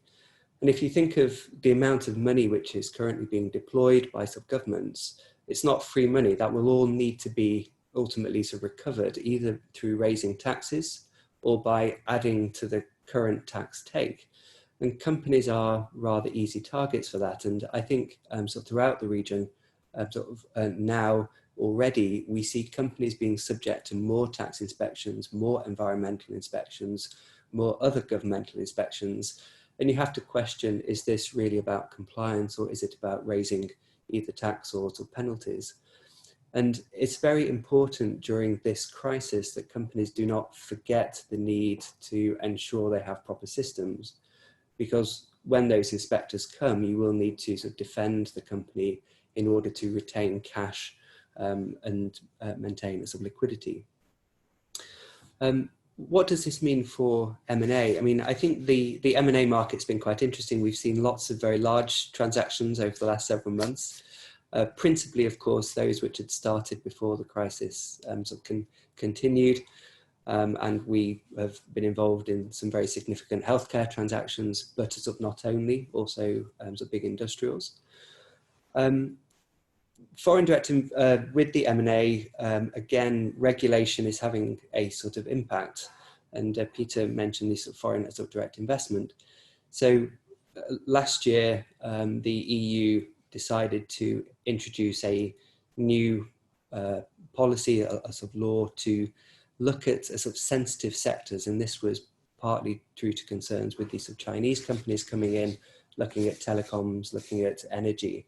And if you think of the amount of money which is currently being deployed by sort of governments, it's not free money. That will all need to be ultimately sort of recovered either through raising taxes or by adding to the current tax take. And companies are rather easy targets for that. And I think sort of throughout the region, now already we see companies being subject to more tax inspections, more environmental inspections, more other governmental inspections. And you have to question, is this really about compliance or is it about raising either tax or penalties? And it's very important during this crisis that companies do not forget the need to ensure they have proper systems, because when those inspectors come, you will need to sort of defend the company in order to retain cash and maintain a sort of liquidity. What does this mean for M&A? I mean, I think the M&A market's been quite interesting. We've seen lots of very large transactions over the last several months. Principally, of course, those which had started before the crisis sort of continued. And we have been involved in some very significant healthcare transactions, but sort of not only, also sort of big industrials. Foreign direct with the M&A, again, regulation is having a sort of impact. And Peter mentioned this sort of foreign sort of direct investment. So last year, the EU decided to introduce a new policy, a sort of law to look at sort of sensitive sectors. And this was partly due to concerns with these sort of Chinese companies coming in, looking at telecoms, looking at energy.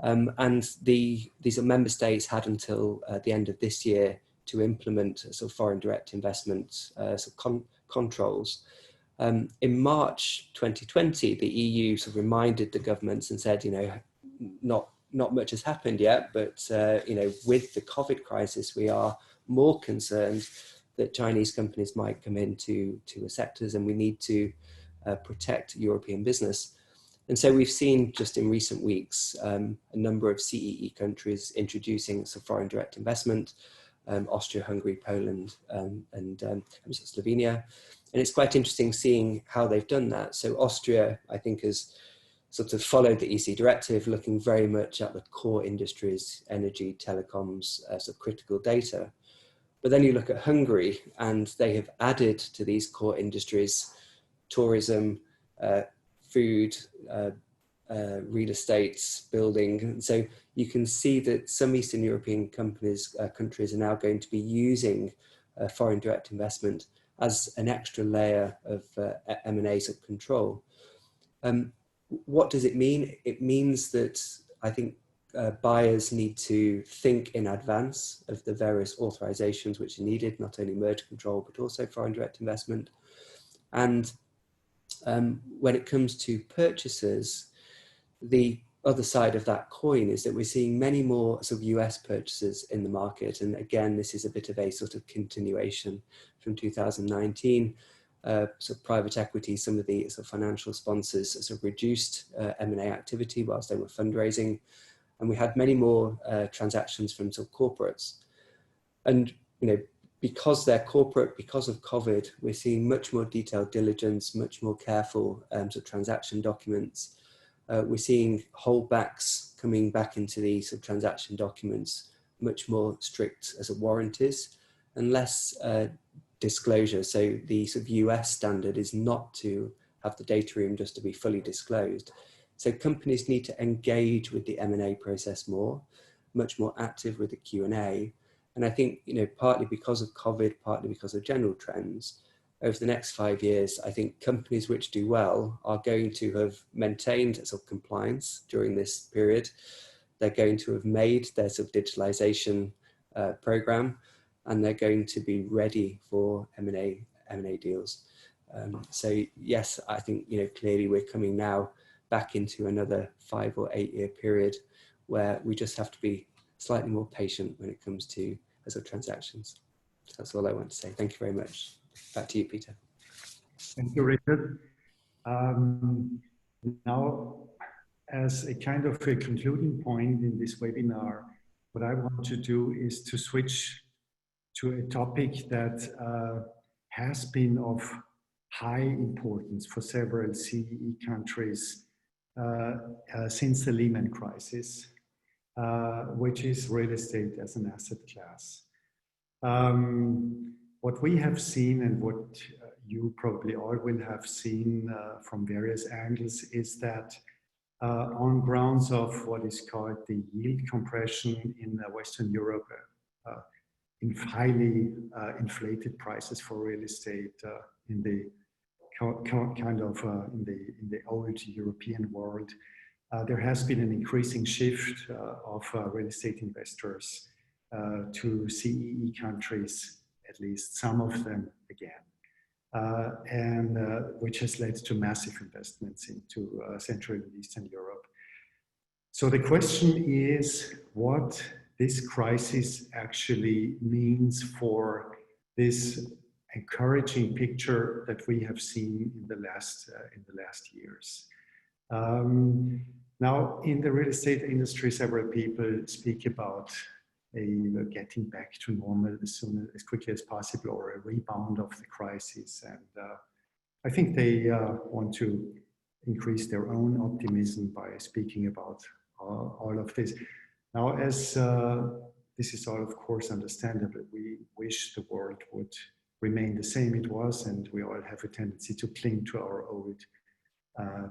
And these member states had until the end of this year to implement sort of foreign direct investment sort of controls. In March 2020, the EU sort of reminded the governments and said, you know, not much has happened yet, but you know, with the COVID crisis, we are more concerned that Chinese companies might come into the sectors, and we need to protect European business. And so we've seen just in recent weeks a number of CEE countries introducing some foreign direct investment, Austria, Hungary, Poland, and Slovenia. And it's quite interesting seeing how they've done that. So Austria, I think, has sort of followed the EC directive, looking very much at the core industries, energy, telecoms, sort of critical data. But then you look at Hungary, and they have added to these core industries tourism, food, real estate, building. And so you can see that some Eastern European countries are now going to be using foreign direct investment as an extra layer of M&A sort of control. What does it mean? It means that I think buyers need to think in advance of the various authorizations which are needed, not only merger control, but also foreign direct investment. And when it comes to purchasers, the other side of that coin is that we're seeing many more sort of US purchasers in the market. And again, this is a bit of a sort of continuation from 2019, sort of private equity, some of the sort of financial sponsors sort of reduced M&A activity whilst they were fundraising. And we had many more transactions from sort of corporates. And, you know, because they're corporate, because of COVID, we're seeing much more detailed diligence, much more careful sort of transaction documents. We're seeing holdbacks coming back into the sort of transaction documents, much more strict as a warranties, and less disclosure. So the sort of US standard is not to have the data room just to be fully disclosed. So companies need to engage with the M&A process more, much more active with the Q&A. And I think, you know, partly because of COVID, partly because of general trends, over the next 5 years, I think companies which do well are going to have maintained sort of compliance during this period. They're going to have made their sort of digitalization program, and they're going to be ready for M&A deals. So yes, I think, you know, clearly we're coming now back into another 5 or 8 year period where we just have to be slightly more patient when it comes to sort of transactions. That's all I want to say. Thank you very much. Back to you, Peter. Thank you, Richard. Now, as a kind of a concluding point in this webinar, what I want to do is to switch to a topic that has been of high importance for several CEE countries since the Lehman crisis, which is real estate as an asset class. What we have seen, and what you probably all will have seen from various angles, is that on grounds of what is called the yield compression in Western Europe, in highly inflated prices for real estate in the in the old European world, there has been an increasing shift of real estate investors to CEE countries, at least some of them again, and which has led to massive investments into Central and Eastern Europe. So the question is what this crisis actually means for this encouraging picture that we have seen in the last years. Now, in the real estate industry, several people speak about getting back to normal as quickly as possible, or a rebound of the crisis. And I think they want to increase their own optimism by speaking about all of this. Now, as this is all, of course, understandable, we wish the world would remain the same it was, and we all have a tendency to cling to our old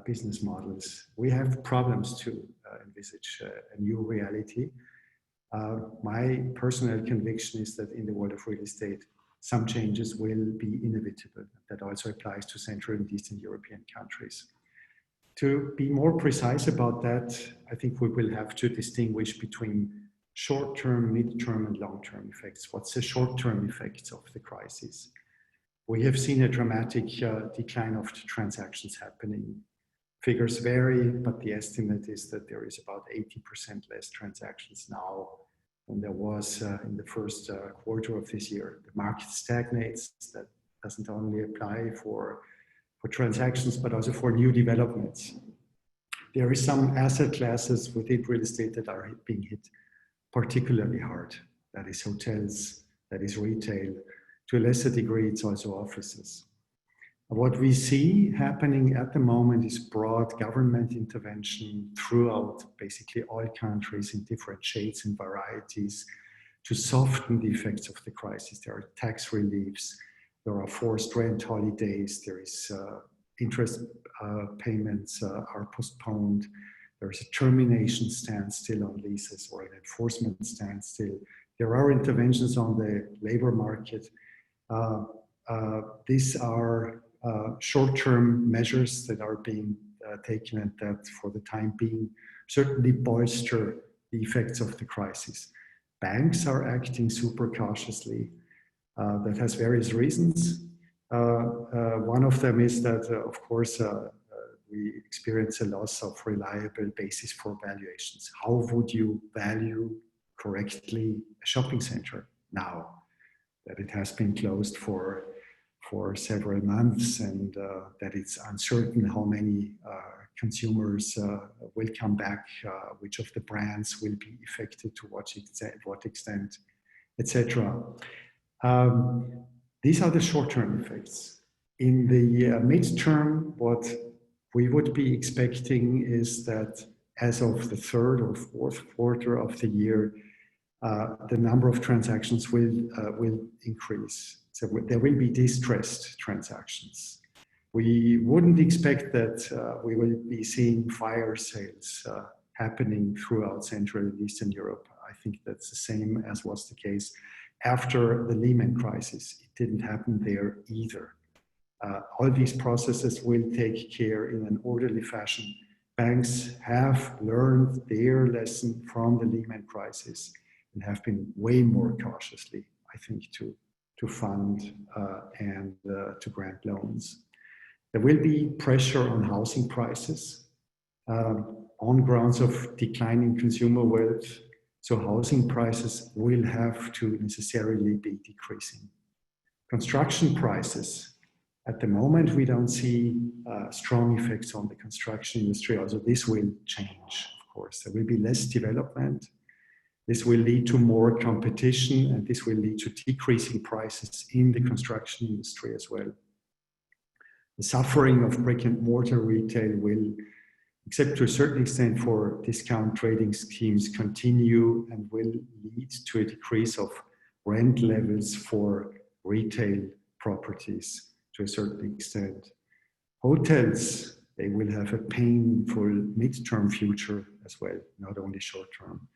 business models. We have problems to envisage a new reality. My personal conviction is that in the world of real estate, some changes will be inevitable. That also applies to Central and Eastern European countries. To be more precise about that, I think we will have to distinguish between short-term, mid-term, and long-term effects. What's the short-term effects of the crisis? We have seen a dramatic decline of transactions happening. Figures vary, but the estimate is that there is about 80% less transactions now than there was in the first quarter of this year. The market stagnates. That doesn't only apply for transactions, but also for new developments. There is some asset classes within real estate that are being hit particularly hard. That is hotels, that is retail. To a lesser degree, it's also offices. What we see happening at the moment is broad government intervention throughout basically all countries in different shades and varieties to soften the effects of the crisis. There are tax reliefs, there are forced rent holidays, there is interest payments are postponed, there is a termination standstill on leases or an enforcement standstill. There are interventions on the labor market. These are short-term measures that are being taken and that for the time being certainly bolster the effects of the crisis. Banks are acting super cautiously. That has various reasons. One of them is that, of course, we experience a loss of reliable basis for valuations. How would you value correctly a shopping center now that it has been closed for for several months, and that it's uncertain how many consumers will come back, which of the brands will be affected to what extent, etc. These are the short-term effects. In the midterm, what we would be expecting is that as of the third or fourth quarter of the year, the number of transactions will increase. So there will be distressed transactions. We wouldn't expect that we will be seeing fire sales happening throughout Central and Eastern Europe. I think that's the same as was the case after the Lehman crisis. It didn't happen there either. All these processes will take care in an orderly fashion. Banks have learned their lesson from the Lehman crisis and have been way more cautiously, I think, to fund and to grant loans. There will be pressure on housing prices on grounds of declining consumer wealth. So housing prices will have to necessarily be decreasing. Construction prices, at the moment, we don't see strong effects on the construction industry. Also, this will change, of course. There will be less development. This will lead to more competition, and this will lead to decreasing prices in the construction industry as well. The suffering of brick and mortar retail will, except to a certain extent for discount trading schemes, continue and will lead to a decrease of rent levels for retail properties to a certain extent. Hotels, they will have a painful midterm future as well, not only short term.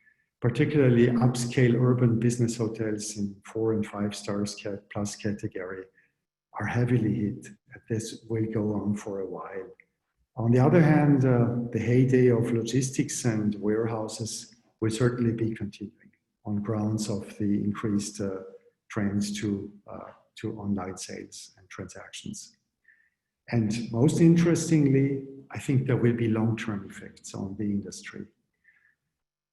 Particularly upscale urban business hotels in 4 and 5 stars plus category are heavily hit. This will go on for a while. On the other hand, the heyday of logistics and warehouses will certainly be continuing on grounds of the increased trends to online sales and transactions. And most interestingly, I think there will be long-term effects on the industry.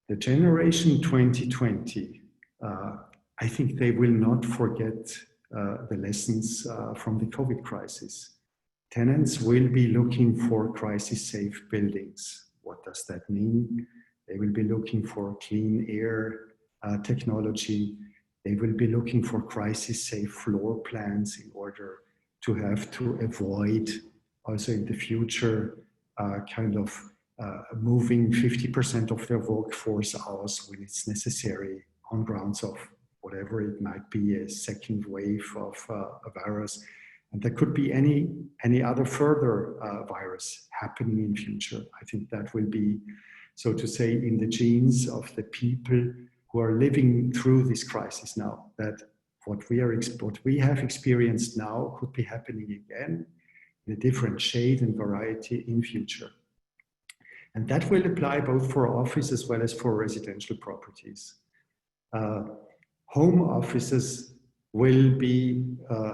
The generation 2020, I think they will not forget the lessons from the COVID crisis. Tenants will be looking for crisis-safe buildings. What does that mean? They will be looking for clean air technology. They will be looking for crisis-safe floor plans in order to have to avoid also in the future moving 50% of their workforce out when it's necessary on grounds of whatever it might be, a second wave of a virus. And there could be any other further virus happening in future. I think that will be, so to say, in the genes of the people who are living through this crisis now, that what we have experienced now could be happening again in a different shade and variety in future. And that will apply both for office as well as for residential properties. Home offices will be,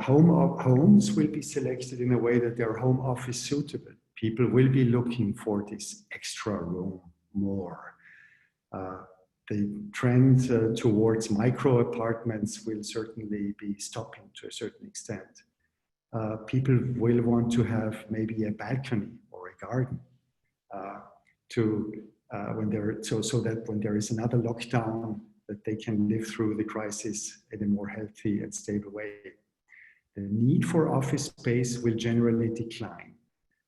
homes will be selected in a way that they're home office suitable. People will be looking for this extra room more. The trend towards micro apartments will certainly be stopping to a certain extent. People will want to have maybe a balcony or a garden so that when there is another lockdown, that they can live through the crisis in a more healthy and stable way. The need for office space will generally decline.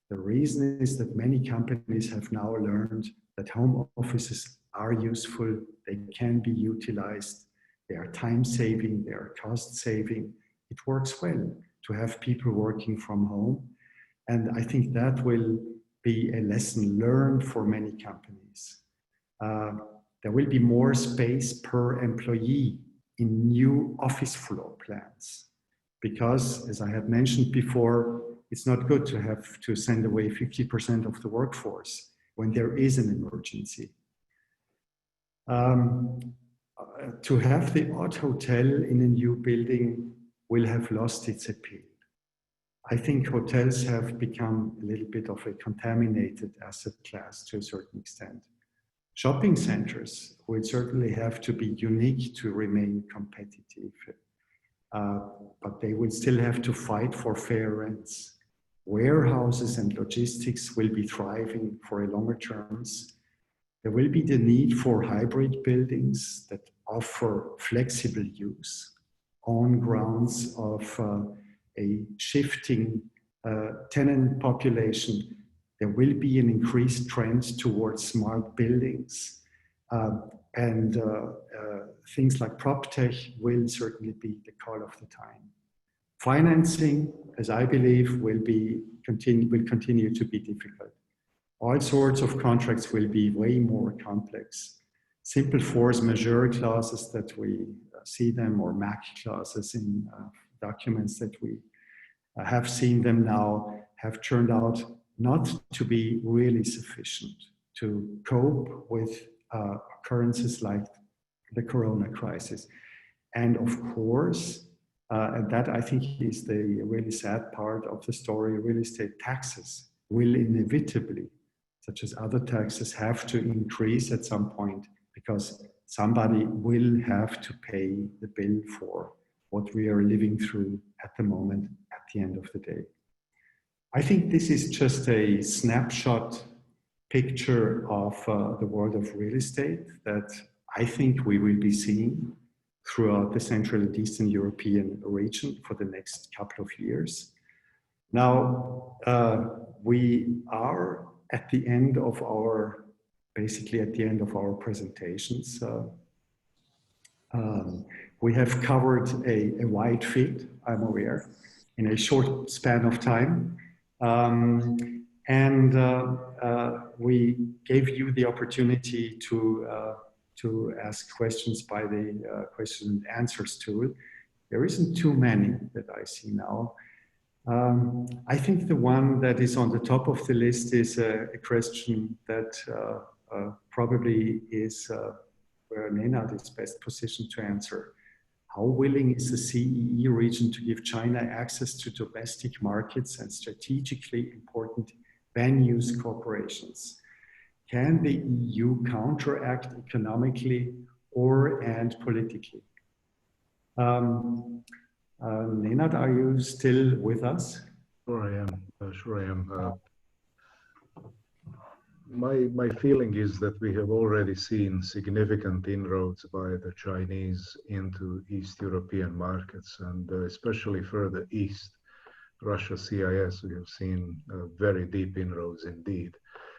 The reason is that many companies have now learned that home offices are useful, they can be utilized, they are time-saving, they are cost-saving. It works well to have people working from home. And I think that will be a lesson learned for many companies. There will be more space per employee in new office floor plans because, as I have mentioned before, it's not good to have to send away 50% of the workforce when there is an emergency. To have the odd hotel in a new building will have lost its appeal. I think hotels have become a little bit of a contaminated asset class to a certain extent. Shopping centers will certainly have to be unique to remain competitive. but they will still have to fight for fair rents. Warehouses and logistics will be thriving for a longer terms. There will be the need for hybrid buildings that offer flexible use on grounds of a shifting tenant population. There will be an increased trend towards smart buildings. And things like PropTech will certainly be the call of the time. Financing, as I believe, will continue to be difficult. All sorts of contracts will be way more complex. Simple force majeure clauses that we see them, or MAC clauses in documents that we have seen them now, have turned out not to be really sufficient to cope with occurrences like the Corona crisis. And of course, and that I think is the really sad part of the story, real estate taxes will inevitably, such as other taxes, have to increase at some point, because somebody will have to pay the bill for what we are living through at the moment, at the end of the day. I think this is just a snapshot picture of the world of real estate that I think we will be seeing throughout the Central and Eastern European region for the next couple of years. Now, we are at the end of our, basically at the end of our presentations. We have covered a wide field, I'm aware, in a short span of time. We gave you the opportunity to ask questions by the question and answers tool. There isn't too many that I see now. I think the one that is on the top of the list is a question that probably is where Nenad is best positioned to answer. How willing is the CEE region to give China access to domestic markets and strategically important venues corporations? Can the EU counteract economically and politically? Nenad, are you still with us? Sure I am. My feeling is that we have already seen significant inroads by the Chinese into East European markets, and especially further east, Russia, CIS, we have seen very deep inroads indeed.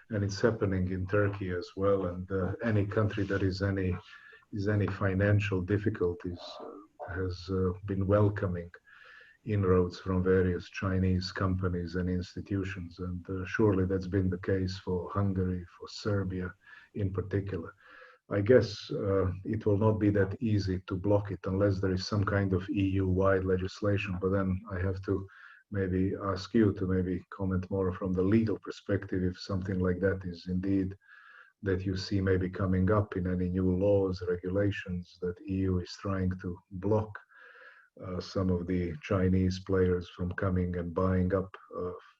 And it's happening in Turkey as well, and any country that is any financial difficulties has been welcoming inroads from various Chinese companies and institutions, and surely that's been the case for Hungary, for Serbia in particular. I guess it will not be that easy to block it unless there is some kind of EU-wide legislation, but then I have to maybe ask you to maybe comment more from the legal perspective if something like that is indeed that you see maybe coming up in any new laws, regulations that EU is trying to block some of the Chinese players from coming and buying up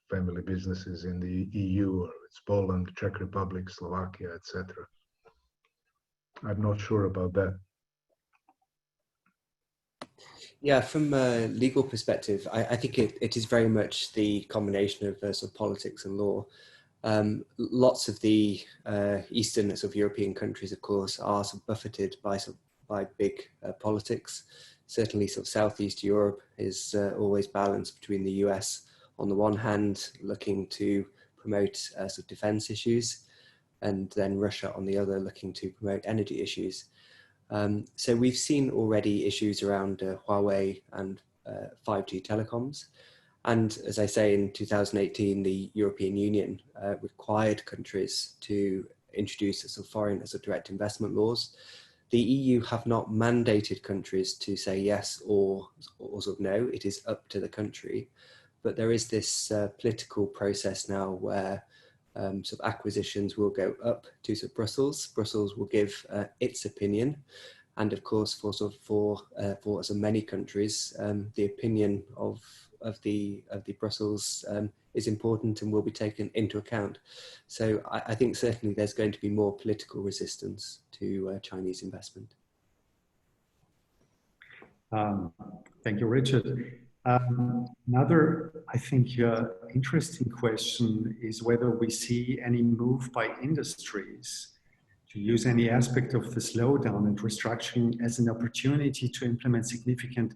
family businesses in the EU, or it's Poland, Czech Republic, Slovakia, etc. I'm not sure about that. Yeah, from a legal perspective, I think it is very much the combination of sort of politics and law. Lots of the Eastern sort of European countries, of course, are sort of buffeted by big politics. Certainly sort of Southeast Europe is always balanced between the US on the one hand, looking to promote sort of defense issues, and then Russia on the other, looking to promote energy issues. So we've seen already issues around Huawei and 5G telecoms. And as I say, in 2018, the European Union required countries to introduce sort of foreign sort of direct investment laws. The EU have not mandated countries to say yes or sort of no. It is up to the country. But there is this political process now where sort of acquisitions will go up to sort of Brussels. Brussels will give its opinion. And of course, for so many countries, the opinion of the Brussels is important and will be taken into account. So I think certainly there's going to be more political resistance to Chinese investment. Thank you, Richard. Another, I think, interesting question is whether we see any move by industries to use any aspect of the slowdown and restructuring as an opportunity to implement significant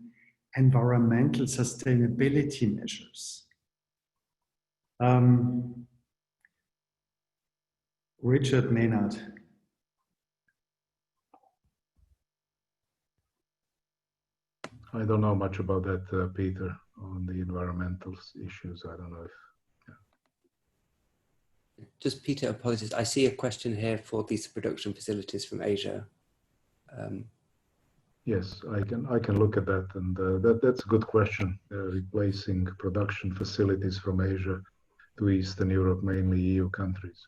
environmental sustainability measures. Richard Maynard. I don't know much about that, Peter, on the environmental issues. I don't know if... Yeah. Just Peter, apologies. I see a question here for these production facilities from Asia. Yes, I can look at that, and that's a good question. Replacing production facilities from Asia to Eastern Europe, mainly EU countries.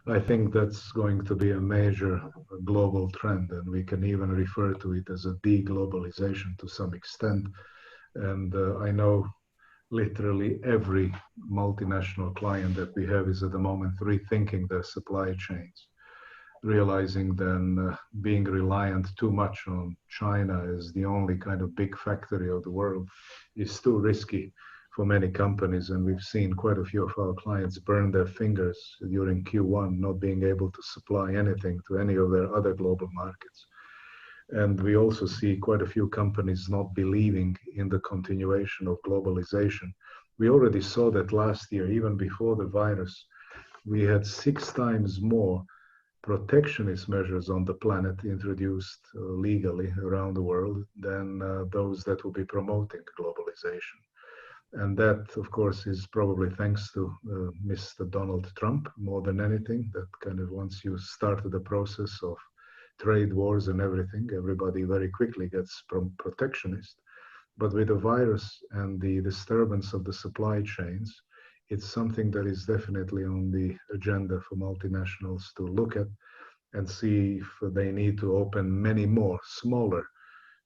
I think that's going to be a major global trend, and we can even refer to it as a deglobalization to some extent. And I know literally every multinational client that we have is at the moment rethinking their supply chains, realizing then being reliant too much on China as the only kind of big factory of the world is too risky for many companies. And we've seen quite a few of our clients burn their fingers during Q1, not being able to supply anything to any of their other global markets. And we also see quite a few companies not believing in the continuation of globalization. We already saw that last year, even before the virus, we had 6 times more protectionist measures on the planet introduced legally around the world than those that will be promoting globalization. And that, of course, is probably thanks to Mr. Donald Trump more than anything. That kind of, once you started the process of trade wars and everything, everybody very quickly gets protectionist. But with the virus and the disturbance of the supply chains, it's something that is definitely on the agenda for multinationals to look at and see if they need to open many more smaller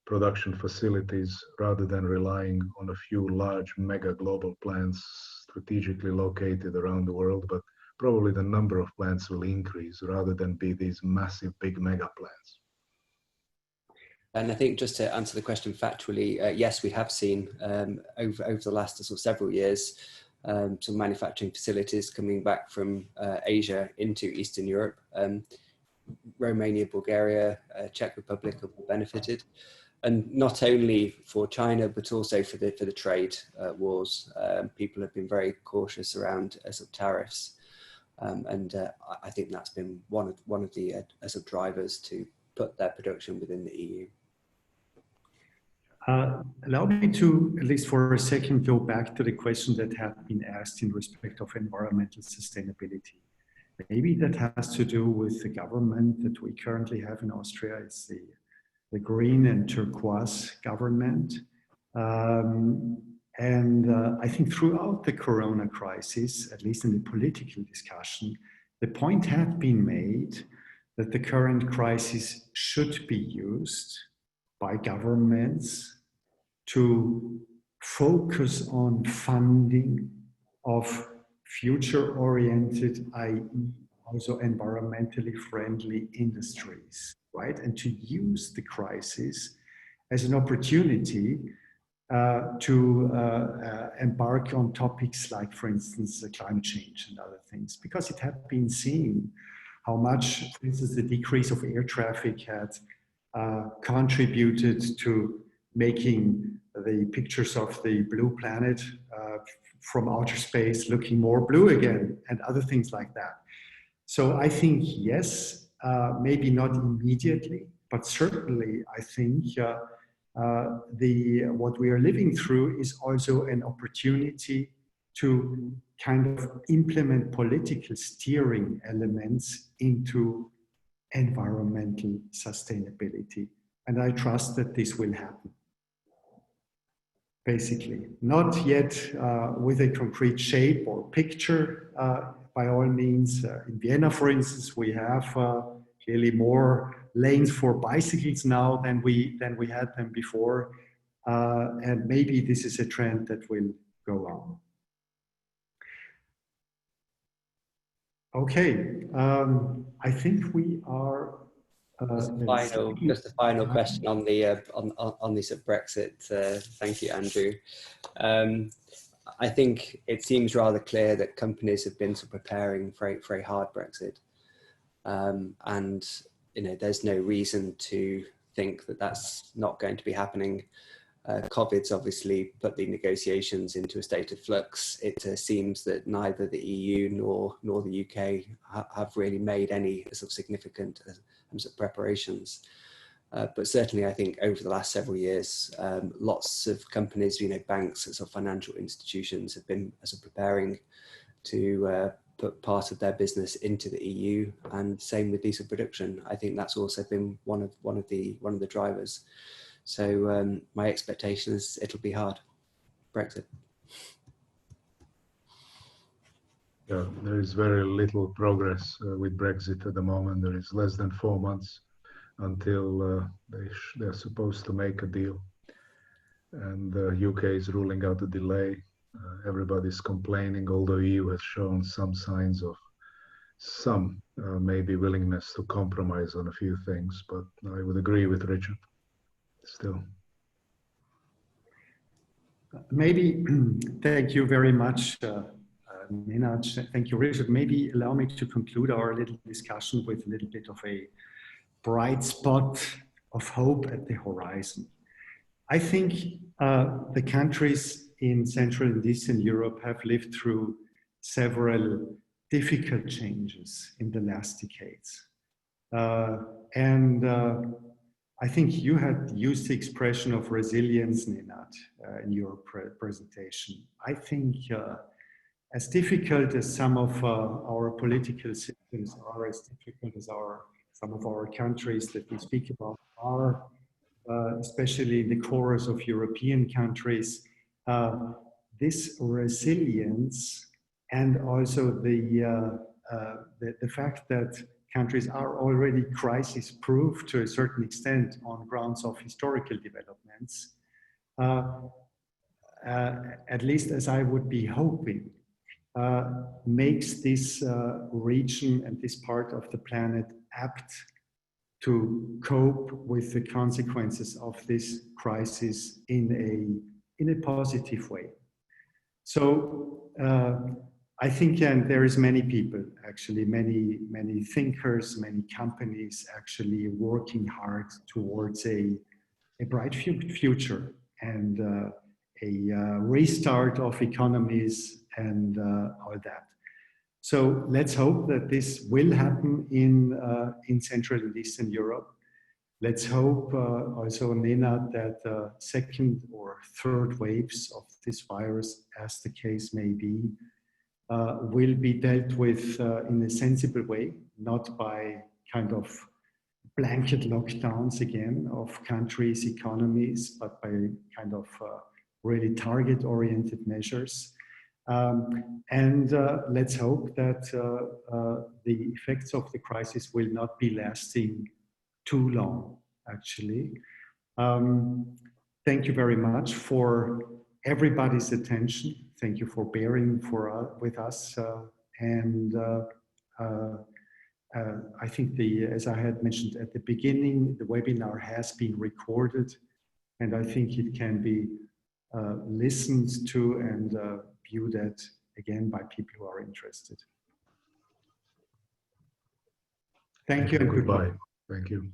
production facilities rather than relying on a few large mega global plants strategically located around the world. But probably the number of plants will increase rather than be these massive big mega plants. And I think just to answer the question factually, yes, we have seen over the last sort of several years some manufacturing facilities coming back from Asia into Eastern Europe. Romania, Bulgaria, Czech Republic have benefited, and not only for China but also for the trade wars. People have been very cautious around sort of tariffs, and I think that's been one of the sort of drivers to put their production within the EU. Allow me to, at least for a second, go back to the question that had been asked in respect of environmental sustainability. Maybe that has to do with the government that we currently have in Austria. It's the green and turquoise government. I think throughout the Corona crisis, at least in the political discussion, the point had been made that the current crisis should be used by governments to focus on funding of future-oriented, i.e. also environmentally friendly industries, right? And to use the crisis as an opportunity to embark on topics like, for instance, climate change and other things, because it had been seen how much, for instance, the decrease of air traffic had contributed to making the pictures of the blue planet from outer space looking more blue again, and other things like that. So I think, yes, maybe not immediately, but certainly I think what we are living through is also an opportunity to kind of implement political steering elements into environmental sustainability. And I trust that this will happen. Basically, not yet with a concrete shape or picture, by all means. In Vienna, for instance, we have clearly more lanes for bicycles now than we had them before. And maybe this is a trend that will go on. Okay, I think we are Just a final question on the on this of Brexit. Thank you, Andrew. I think it seems rather clear that companies have been preparing for a hard Brexit, and there's no reason to think that that's not going to be happening. COVID's obviously put the negotiations into a state of flux. It seems that neither the EU nor the UK have really made any sort of significant preparations. But certainly, I think over the last several years, lots of companies, banks, sort of financial institutions have been preparing to put part of their business into the EU, and same with diesel production. I think that's also been one of the drivers. So my expectation is it'll be hard, Brexit. Yeah, there is very little progress with Brexit at the moment. There is less than 4 months until they're supposed to make a deal, and the UK is ruling out a delay. Everybody's complaining, although EU has shown some signs of maybe willingness to compromise on a few things, but I would agree with Richard still. Maybe, thank you very much, Nenad. Thank you, Richard. Maybe allow me to conclude our little discussion with a little bit of a bright spot of hope at the horizon. I think the countries in Central and Eastern Europe have lived through several difficult changes in the last decades. I think you had used the expression of resilience, Nenad, in your presentation. I think as difficult as some of our political systems are, as difficult as some of our countries that we speak about are, especially in the chorus of European countries, this resilience and also the fact that countries are already crisis-proof to a certain extent on grounds of historical developments, at least as I would be hoping, makes this region and this part of the planet apt to cope with the consequences of this crisis in a positive way. So I think, and there is many people, actually, many thinkers, many companies actually working hard towards a bright future and a restart of economies and all that. So let's hope that this will happen in Central and Eastern Europe. Let's hope also, Nenad, that second or third waves of this virus, as the case may be, will be dealt with in a sensible way, not by kind of blanket lockdowns again of countries' economies, but by kind of really target-oriented measures. Let's hope that the effects of the crisis will not be lasting too long, actually. Thank you very much for everybody's attention. Thank you for bearing with us. I think as I had mentioned at the beginning, the webinar has been recorded, and I think it can be listened to and viewed at again by people who are interested. Thank you and goodbye. Thank you.